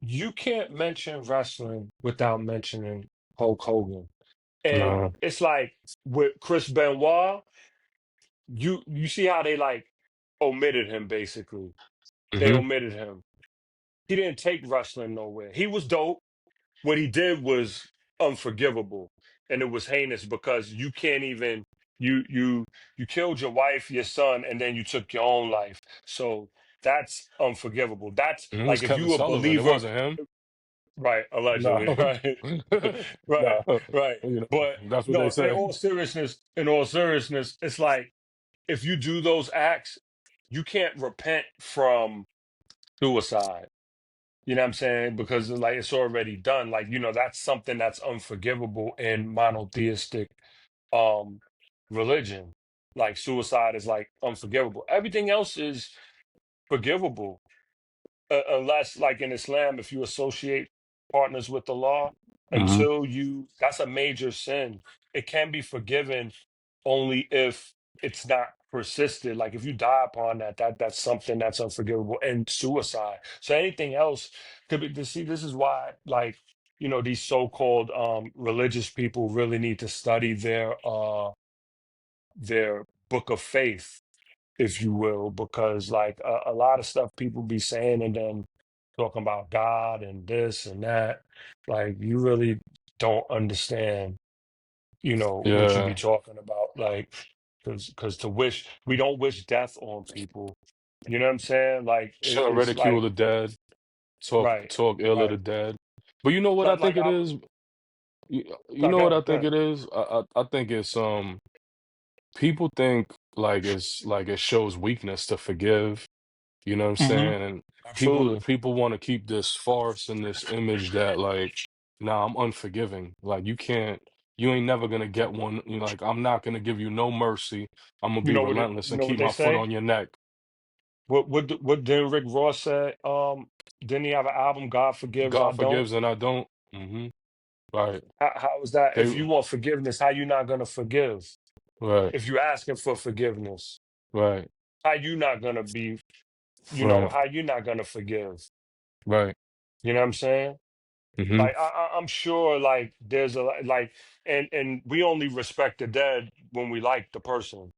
Speaker 2: you can't mention wrestling without mentioning Hulk Hogan. And
Speaker 1: Nah.
Speaker 2: it's like with Chris Benoit, you see how they like omitted him basically. They
Speaker 1: Hmm.
Speaker 2: omitted him. He didn't take wrestling nowhere. He was dope. What he did was unforgivable, and it was heinous because you can't even you you you killed your wife, your son, and then you took your own life. So that's unforgivable. That's
Speaker 1: It was
Speaker 2: like if
Speaker 1: Kevin
Speaker 2: you a
Speaker 1: Sullivan. It
Speaker 2: believer,
Speaker 1: wasn't him.
Speaker 2: right? Allegedly,
Speaker 1: No.
Speaker 2: right, right,
Speaker 1: No.
Speaker 2: right.
Speaker 1: You know,
Speaker 2: But
Speaker 1: that's what they
Speaker 2: no,
Speaker 1: say.
Speaker 2: in all seriousness, it's like if you do those acts, you can't repent from suicide. You know what I'm saying? Because like it's already done. Like, that's something that's unforgivable in monotheistic um religion. Like suicide is like unforgivable. Everything else is forgivable. Unless like in Islam, if you associate partners with the law,
Speaker 1: Hmm.
Speaker 2: that's a major sin. It can be forgiven only if it's not persisted. Like if you die upon that's something that's unforgivable, and suicide. So anything else could be. See, this is why, like, these so-called religious people really need to study their book of faith, if you will, because like a lot of stuff people be saying and then talking about God and this and that, like you really don't understand, what you be
Speaker 1: Yeah.
Speaker 2: talking about, like, because we don't wish death on people. You know what I'm saying? Like
Speaker 1: Shouldn't
Speaker 2: it's
Speaker 1: ridicule
Speaker 2: like
Speaker 1: the dead.
Speaker 2: right,
Speaker 1: Talk ill of
Speaker 2: right.
Speaker 1: the dead. But you know what I
Speaker 2: Like
Speaker 1: think it
Speaker 2: I
Speaker 1: is? You
Speaker 2: like
Speaker 1: know what I
Speaker 2: go
Speaker 1: think
Speaker 2: ahead.
Speaker 1: it is? I think it's people think like it shows weakness to forgive. You know what I'm
Speaker 2: Hmm.
Speaker 1: saying? And
Speaker 2: Absolutely.
Speaker 1: people want to keep this farce and this image that like, nah, I'm unforgiving. Like you ain't never gonna get one. You know, like I'm not gonna give you no mercy. I'm gonna be relentless
Speaker 2: You
Speaker 1: and
Speaker 2: know what
Speaker 1: keep
Speaker 2: they
Speaker 1: my foot
Speaker 2: say?
Speaker 1: on your neck.
Speaker 2: What did Rick Ross say? Didn't he have an album, God Forgives, I
Speaker 1: God
Speaker 2: Don't?
Speaker 1: forgives and I don't. Right.
Speaker 2: How is that?
Speaker 1: They
Speaker 2: If you want forgiveness, how you not gonna forgive?
Speaker 1: right.
Speaker 2: If you asking for forgiveness,
Speaker 1: Right.
Speaker 2: how you not gonna be?
Speaker 1: Right.
Speaker 2: How you not gonna forgive?
Speaker 1: Right.
Speaker 2: You know what I'm saying?
Speaker 1: Hmm.
Speaker 2: Like I'm sure, like there's like, and we only respect the dead when we like the person.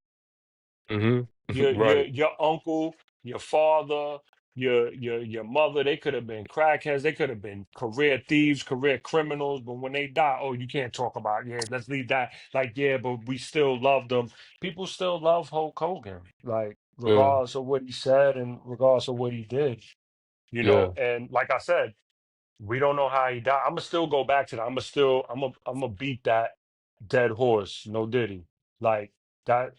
Speaker 1: Hmm.
Speaker 2: Your
Speaker 1: Right.
Speaker 2: your uncle, your father, your mother, they could have been crackheads, they could have been career thieves, career criminals, but when they die, oh, you can't talk about, yeah, let's leave that. Like, yeah, but we still love them. People still love Hulk Hogan, like
Speaker 1: Yeah.
Speaker 2: regardless of what he said and regardless of what he did,
Speaker 1: Yeah.
Speaker 2: and like I said, we don't know how he died. I'm gonna still go back to that. I'm gonna beat that dead horse. No Diddy. Like that.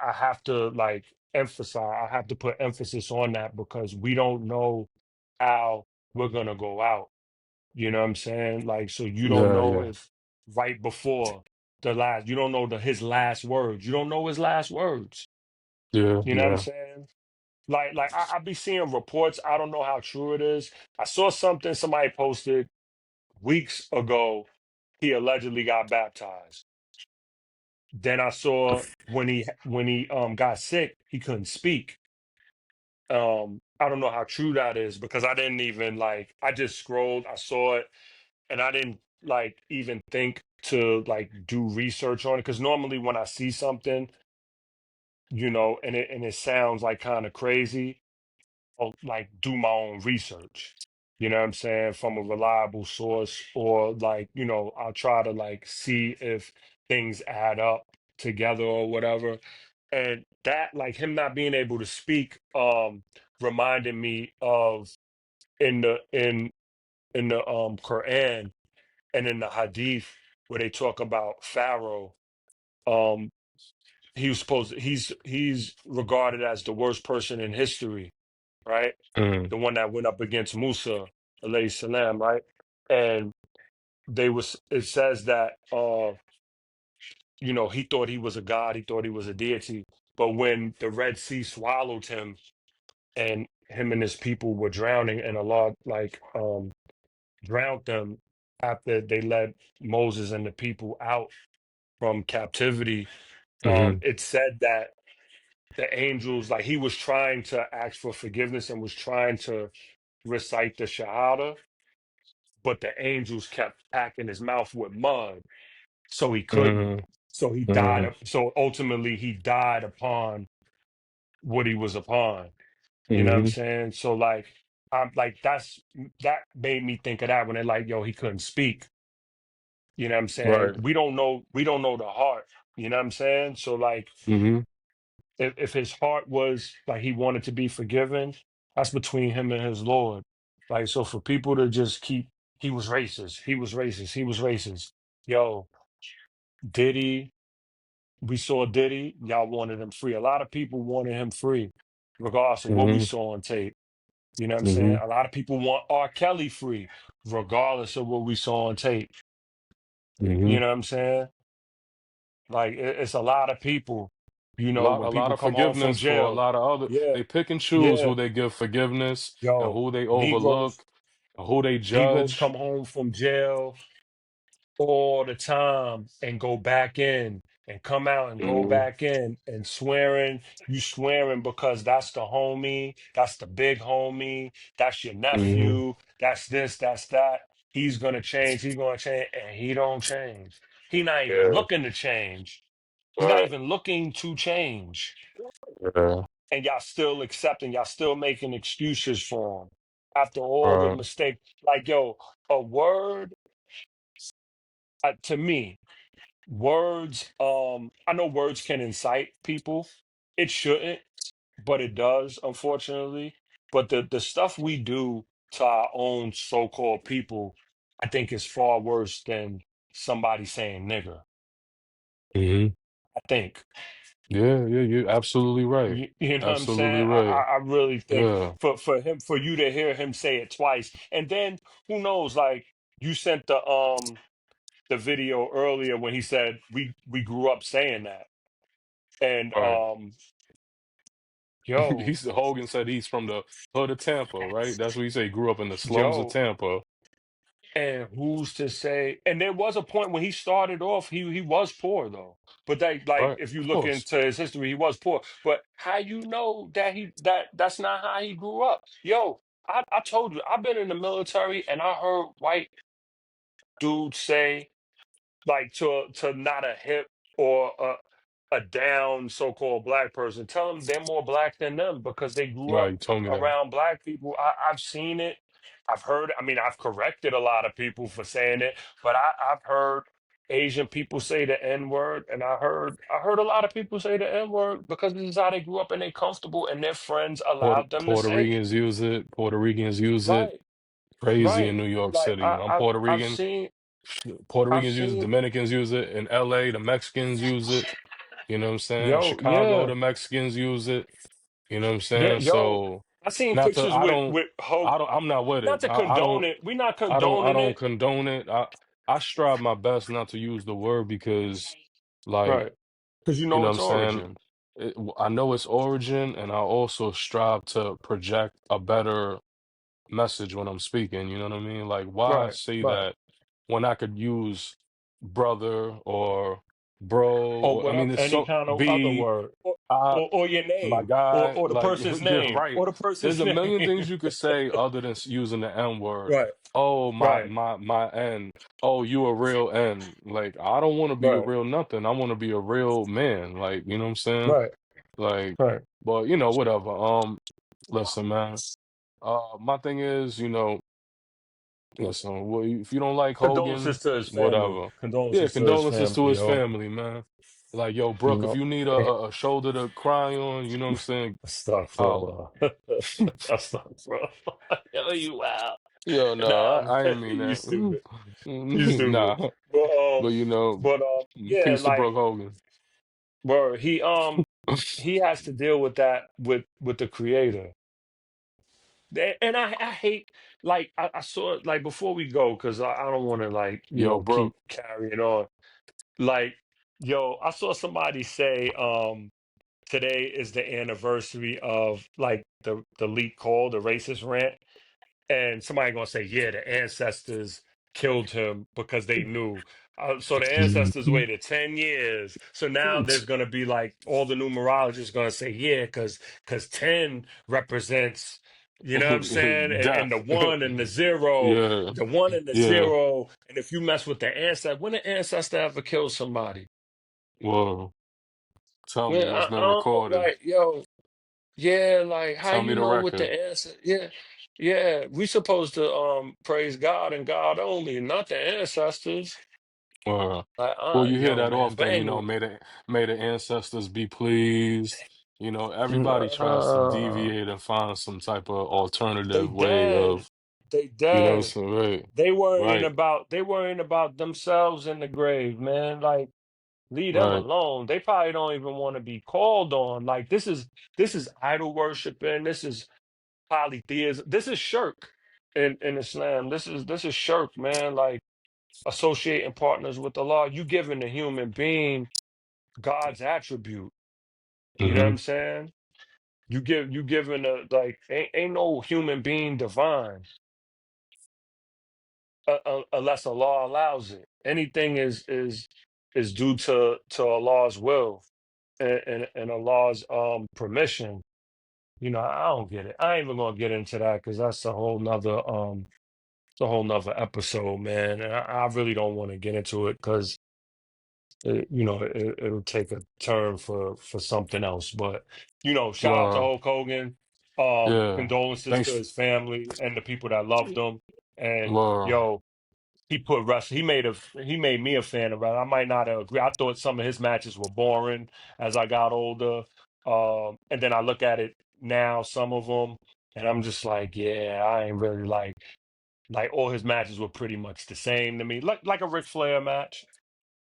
Speaker 2: I have to like emphasize. I have to put emphasis on that because we don't know how we're gonna go out. You know what I'm saying? Like, so you don't
Speaker 1: Yeah.
Speaker 2: know
Speaker 1: Yeah.
Speaker 2: if right before you don't know his last words. You don't know his last words.
Speaker 1: Yeah.
Speaker 2: You know what I'm
Speaker 1: Yeah.
Speaker 2: saying? Like I be seeing reports. I don't know how true it is. I saw something somebody posted weeks ago. He allegedly got baptized. Then I saw when he got sick, he couldn't speak. I don't know how true that is because I didn't even like I just scrolled, I saw it, and I didn't like even think to like do research on it. Because normally when I see something, and it sounds like kind of crazy, I'll like do my own research. You know what I'm saying? From a reliable source, or like, I'll try to like see if things add up together or whatever. And that, like him not being able to speak, reminded me of in the Quran and in the Hadith where they talk about Pharaoh. Um, he was supposed to, he's regarded as the worst person in history, right?
Speaker 1: Mm,
Speaker 2: The one that went up against Musa, alayhi salam, right? And it says that he thought he was a god, he thought he was a deity. But when the Red Sea swallowed him and him and his people were drowning, and Allah drowned them after they led Moses and the people out from captivity,
Speaker 1: mm,
Speaker 2: it said that the angels, like he was trying to ask for forgiveness and was trying to recite the Shahada, but the angels kept packing his mouth with mud, so he couldn't.
Speaker 1: mm,
Speaker 2: So he died.
Speaker 1: mm,
Speaker 2: So ultimately, he died upon what he was upon. You know what I'm
Speaker 1: mm,
Speaker 2: saying? So like, I'm like that made me think of that when they're like, yo, he couldn't speak. You know what I'm saying?
Speaker 1: right.
Speaker 2: We don't know the heart. You know what I'm saying? So like,
Speaker 1: Mm,
Speaker 2: if his heart was like he wanted to be forgiven, that's between him and his Lord. Like, so for people to just keep, he was racist, he was racist, he was racist. Yo, Diddy, we saw Diddy, y'all wanted him free. A lot of people wanted him free, regardless of what we
Speaker 1: mm,
Speaker 2: saw on tape. You know what I'm saying?
Speaker 1: mm,
Speaker 2: A lot of people want R. Kelly free, regardless of what we saw on tape. You
Speaker 1: mm.
Speaker 2: know what I'm saying? Like, it's a lot of people,
Speaker 1: A
Speaker 2: when
Speaker 1: lot
Speaker 2: people
Speaker 1: of
Speaker 2: come home from
Speaker 1: forgiveness for a
Speaker 2: jail.
Speaker 1: lot of other.
Speaker 2: Yeah,
Speaker 1: They pick and choose
Speaker 2: yeah.
Speaker 1: who they give forgiveness and
Speaker 2: Yo,
Speaker 1: who they
Speaker 2: Negroes,
Speaker 1: overlook, and who they
Speaker 2: Negroes come
Speaker 1: judge.
Speaker 2: home from jail all the time and go back in and come out and go
Speaker 1: Mm,
Speaker 2: back in and swearing. You swearing because that's the homie, that's the big homie, that's your
Speaker 1: mm,
Speaker 2: nephew, that's this, that's that. He's gonna change, and he don't change. He not even
Speaker 1: yeah,
Speaker 2: looking to change. He's not
Speaker 1: right.
Speaker 2: even looking to change.
Speaker 1: Yeah,
Speaker 2: And y'all still accepting, y'all still making excuses for him after all the
Speaker 1: right.
Speaker 2: mistakes. Like, yo, a word, to me, words, I know words can incite people. It shouldn't, but it does, unfortunately. But the stuff we do to our own so-called people, I think is far worse than somebody saying nigger.
Speaker 1: Mm-hmm.
Speaker 2: I think.
Speaker 1: Yeah, yeah, you're absolutely right.
Speaker 2: You know what I'm
Speaker 1: Absolutely
Speaker 2: saying?
Speaker 1: right.
Speaker 2: I really think
Speaker 1: Yeah.
Speaker 2: for you to hear him say it twice, and then who knows? Like, you sent the video earlier when he said we grew up saying that, and
Speaker 1: Right.
Speaker 2: yo,
Speaker 1: Hogan said he's from the hood of Tampa, right? That's what he said. He grew up in the slums of
Speaker 2: yo,
Speaker 1: Tampa.
Speaker 2: and who's to say? And there was a point when he started off, he was poor though. But like
Speaker 1: Right.
Speaker 2: if you
Speaker 1: Of
Speaker 2: look
Speaker 1: course.
Speaker 2: into his history, he was poor. But how you know that that's not how he grew up? Yo, I told you, I've been in the military and I heard white dudes say, like, to not a hip or a down so-called black person, tell them they're more black than them because they grew
Speaker 1: Right.
Speaker 2: up
Speaker 1: You told me that.
Speaker 2: around black people. I've seen it. I've heard. I mean, I've corrected a lot of people for saying it, but I've heard Asian people say the N word, and I heard a lot of people say the N word because this is how they grew up and they comfortable, and their friends allowed them to
Speaker 1: Puerto
Speaker 2: say it.
Speaker 1: Ricans use it. Puerto Ricans use it.
Speaker 2: Right,
Speaker 1: Crazy in
Speaker 2: right.
Speaker 1: New York
Speaker 2: Like
Speaker 1: City. I'm Puerto
Speaker 2: I've
Speaker 1: Rican.
Speaker 2: seen
Speaker 1: Puerto
Speaker 2: I've
Speaker 1: Ricans use it.
Speaker 2: seen
Speaker 1: Dominicans use it. In LA, the Mexicans use it. You know what I'm saying?
Speaker 2: yo,
Speaker 1: Chicago,
Speaker 2: yeah.
Speaker 1: the Mexicans use it. You know what I'm
Speaker 2: Yeah,
Speaker 1: saying?
Speaker 2: yo,
Speaker 1: So
Speaker 2: I seen
Speaker 1: not to
Speaker 2: pictures with Hulk.
Speaker 1: I'm not with
Speaker 2: Not
Speaker 1: it.
Speaker 2: to condone it. We're not
Speaker 1: I
Speaker 2: condoning
Speaker 1: don't
Speaker 2: it.
Speaker 1: condone it. I strive my best not to use the word because like,
Speaker 2: Right. Because you
Speaker 1: you
Speaker 2: know
Speaker 1: know what I'm
Speaker 2: its
Speaker 1: saying?
Speaker 2: origin.
Speaker 1: I know its origin and I also strive to project a better message when I'm speaking, you know what I mean? Like, why
Speaker 2: Right.
Speaker 1: say
Speaker 2: Right.
Speaker 1: that when I could use brother or bro,
Speaker 2: Or
Speaker 1: or I mean,
Speaker 2: whatever,
Speaker 1: there's
Speaker 2: any
Speaker 1: so
Speaker 2: kind of other
Speaker 1: be
Speaker 2: word.
Speaker 1: I
Speaker 2: Or your
Speaker 1: my
Speaker 2: name. Or
Speaker 1: guy,
Speaker 2: or the
Speaker 1: like
Speaker 2: person's
Speaker 1: you're
Speaker 2: name.
Speaker 1: right.
Speaker 2: Or the
Speaker 1: There's
Speaker 2: person's
Speaker 1: a
Speaker 2: name.
Speaker 1: million things you could say other than using the N word.
Speaker 2: Right.
Speaker 1: Oh,
Speaker 2: Right.
Speaker 1: my N. Oh, you a real N. Like, I don't want to be a
Speaker 2: Right.
Speaker 1: real nothing. I want to be a real man. Like, you know what I'm saying?
Speaker 2: Right.
Speaker 1: Like,
Speaker 2: Right.
Speaker 1: but whatever. Listen, man. My thing is, listen, well, if you don't like Hogan,
Speaker 2: Condolences to his family.
Speaker 1: whatever. Yeah,
Speaker 2: Condolences to his
Speaker 1: condolences to
Speaker 2: family,
Speaker 1: his
Speaker 2: yo.
Speaker 1: family, man. Like, yo,
Speaker 2: You
Speaker 1: Brooke, if
Speaker 2: know,
Speaker 1: you need
Speaker 2: eh,
Speaker 1: a shoulder to cry on, you know what I'm saying? Holla.
Speaker 2: astaghfirullah. Astaghfirullah. Yo, you wow.
Speaker 1: Yo, no,
Speaker 2: Nah,
Speaker 1: I ain't mean
Speaker 2: you
Speaker 1: that.
Speaker 2: stupid. You stupid.
Speaker 1: Nah,
Speaker 2: But
Speaker 1: but you know,
Speaker 2: yeah,
Speaker 1: peace to
Speaker 2: like,
Speaker 1: Brooke Hogan.
Speaker 2: bro, he has to deal with that with the creator. And I hate, like, I saw, like, before we go, because I don't want to, like,
Speaker 1: Yo,
Speaker 2: keep
Speaker 1: Brooke.
Speaker 2: carrying on. Like, yo, I saw somebody say today is the anniversary of, like, the leak call, the racist rant. And somebody gonna say, yeah, the ancestors killed him because they knew. So the ancestors
Speaker 1: Mhm.
Speaker 2: waited 10 years. So now there's gonna be, like, all the numerologists gonna say, yeah, because 10 represents, you know what I'm saying? And the
Speaker 1: Death.
Speaker 2: one and the zero,
Speaker 1: Yeah,
Speaker 2: the one and the
Speaker 1: yeah.
Speaker 2: zero. And if you mess with the ancestor, when the ancestor ever killed somebody?
Speaker 1: Whoa. Tell me
Speaker 2: When
Speaker 1: what's
Speaker 2: I
Speaker 1: been
Speaker 2: don't know,
Speaker 1: recorded.
Speaker 2: like, yo, yeah, like, how
Speaker 1: Tell me
Speaker 2: you
Speaker 1: the
Speaker 2: know what the
Speaker 1: record.
Speaker 2: answer? Yeah, yeah. We supposed to praise God and God only, not the ancestors.
Speaker 1: Uh,
Speaker 2: Like,
Speaker 1: well, you hear
Speaker 2: yo,
Speaker 1: that
Speaker 2: man. But
Speaker 1: often,
Speaker 2: anyway,
Speaker 1: may the ancestors be pleased. You know, everybody tries to
Speaker 2: uh,
Speaker 1: deviate and find some type of
Speaker 2: they
Speaker 1: alternative way
Speaker 2: dead.
Speaker 1: of,
Speaker 2: They
Speaker 1: you know what I'm
Speaker 2: dead.
Speaker 1: saying? Right, right,
Speaker 2: They worrying about themselves in the grave, man. Like, leave them
Speaker 1: right.
Speaker 2: alone. They probably don't even want to be called on. Like, this is idol worshiping. This is polytheism. This is shirk in Islam. This is shirk, man. Like, associating partners with Allah. You giving a human being God's attribute. You know what
Speaker 1: Mm-hmm.
Speaker 2: I'm saying? You giving a, like, ain't no human being divine, unless Allah allows it. Anything is due to Allah's will and Allah's permission. I don't get it. I ain't even gonna get into that because that's a whole nother it's a whole nother episode, man. And I really don't want to get into it because it'll take a turn for something else. But shout out to
Speaker 1: Wow.
Speaker 2: Hulk Hogan.
Speaker 1: Yeah.
Speaker 2: Condolences to
Speaker 1: Thanks.
Speaker 2: his family and the people that loved him. And
Speaker 1: Wow.
Speaker 2: yo, he put wrestling. He made me a fan of wrestling. I might not agree. I thought some of his matches were boring as I got older. And then I look at it now, some of them, and I'm just like, yeah, I ain't really like all his matches were pretty much the same to me, like a Ric Flair match.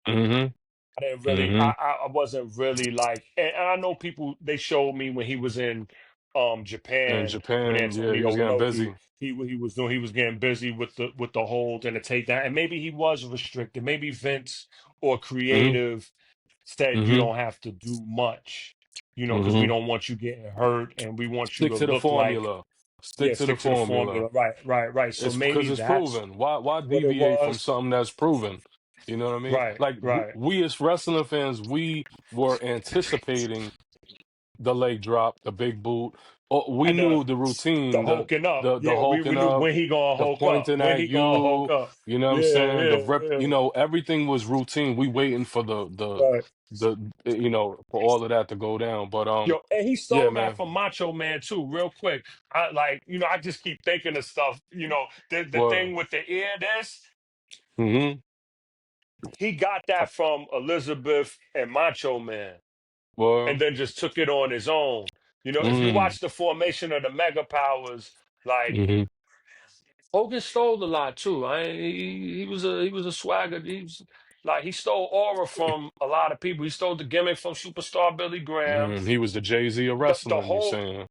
Speaker 1: Mm-hmm.
Speaker 2: I didn't really,
Speaker 1: Mm-hmm.
Speaker 2: I wasn't really like, and I know people, they showed me when he was in
Speaker 1: In
Speaker 2: Japan with
Speaker 1: Japan, yeah, he was
Speaker 2: Antonio
Speaker 1: getting
Speaker 2: Inoki.
Speaker 1: busy.
Speaker 2: He was getting busy with the hold and the takedown, and maybe he was restricted. Maybe Vince or
Speaker 1: Mm-hmm.
Speaker 2: creative said you
Speaker 1: Mm-hmm.
Speaker 2: don't have to do much, because we
Speaker 1: Mm-hmm.
Speaker 2: don't want you getting hurt and we want you
Speaker 1: Stick
Speaker 2: to
Speaker 1: to the
Speaker 2: look like,
Speaker 1: formula. Stick
Speaker 2: yeah,
Speaker 1: to the
Speaker 2: stick to the
Speaker 1: formula.
Speaker 2: formula. Right, right, right. So
Speaker 1: It's
Speaker 2: maybe
Speaker 1: because it's
Speaker 2: that's
Speaker 1: proven. Why
Speaker 2: what it
Speaker 1: deviate from
Speaker 2: was.
Speaker 1: something that's proven? You know what I mean?
Speaker 2: Right,
Speaker 1: Like
Speaker 2: right.
Speaker 1: we as wrestling fans, we were anticipating the leg drop, the big boot. Or we
Speaker 2: And
Speaker 1: knew the
Speaker 2: the
Speaker 1: routine,
Speaker 2: hulking up.
Speaker 1: the
Speaker 2: Yeah, we
Speaker 1: hulking
Speaker 2: knew
Speaker 1: up,
Speaker 2: when he gonna
Speaker 1: the
Speaker 2: hulk up.
Speaker 1: pointing
Speaker 2: When
Speaker 1: at
Speaker 2: he gonna hulk
Speaker 1: you.
Speaker 2: up.
Speaker 1: You know what I'm
Speaker 2: Yeah,
Speaker 1: saying? The
Speaker 2: yeah,
Speaker 1: rep.
Speaker 2: yeah.
Speaker 1: Everything was routine. We waiting for
Speaker 2: Right.
Speaker 1: for all of that to go down. But
Speaker 2: Yo, and he
Speaker 1: yeah,
Speaker 2: stole that
Speaker 1: man.
Speaker 2: from Macho Man too, real quick. I just keep thinking of stuff. The
Speaker 1: Word.
Speaker 2: thing with the ear,
Speaker 1: Mm-hmm.
Speaker 2: he got that from Elizabeth and Macho Man, and
Speaker 1: Word.
Speaker 2: then just took it on his own. If you
Speaker 1: Mm-hmm.
Speaker 2: watch the formation of the Mega Powers, like, Hogan stole a lot too. He was a swagger. He stole aura from a lot of people. He stole the gimmick from Superstar Billy Graham.
Speaker 1: He was the Jay-Z of
Speaker 2: The
Speaker 1: wrestling, you
Speaker 2: whole
Speaker 1: saying?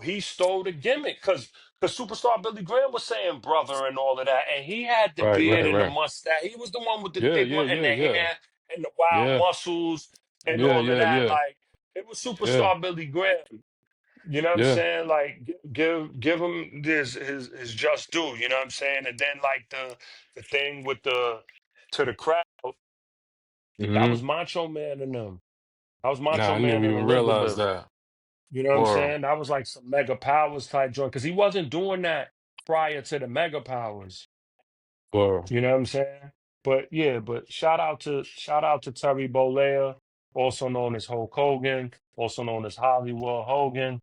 Speaker 2: he stole the gimmick because Superstar Billy Graham was saying brother and all of that, and he had the
Speaker 1: Right,
Speaker 2: beard
Speaker 1: right,
Speaker 2: and the
Speaker 1: right.
Speaker 2: mustache. He was the one with the
Speaker 1: Yeah,
Speaker 2: thick
Speaker 1: yeah,
Speaker 2: one and
Speaker 1: yeah,
Speaker 2: the
Speaker 1: yeah.
Speaker 2: hair and the wild
Speaker 1: Yeah,
Speaker 2: muscles and
Speaker 1: yeah,
Speaker 2: all of
Speaker 1: yeah,
Speaker 2: that.
Speaker 1: yeah,
Speaker 2: Like, it was
Speaker 1: yeah,
Speaker 2: Superstar Billy Graham. You know what I'm
Speaker 1: yeah.
Speaker 2: saying? Like, give him his just due. You know what I'm saying? And then, like, the thing with the to the crowd, that
Speaker 1: Hmm.
Speaker 2: was Macho Man and them. That was
Speaker 1: Nah,
Speaker 2: Macho
Speaker 1: I didn't
Speaker 2: Man and
Speaker 1: even realize
Speaker 2: Elizabeth.
Speaker 1: that.
Speaker 2: You know what I'm
Speaker 1: Or,
Speaker 2: saying? That was like some Mega Powers type joint because he wasn't doing that prior to the Mega Powers.
Speaker 1: or,
Speaker 2: You know what I'm saying? But yeah, but shout out to Terry Bollea, also known as Hulk Hogan, also known as Hollywood Hogan.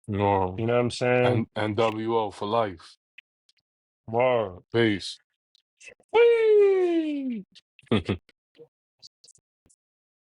Speaker 1: or,
Speaker 2: You know what I'm saying?
Speaker 1: and WO for life.
Speaker 2: Word.
Speaker 1: Peace.
Speaker 2: Whee!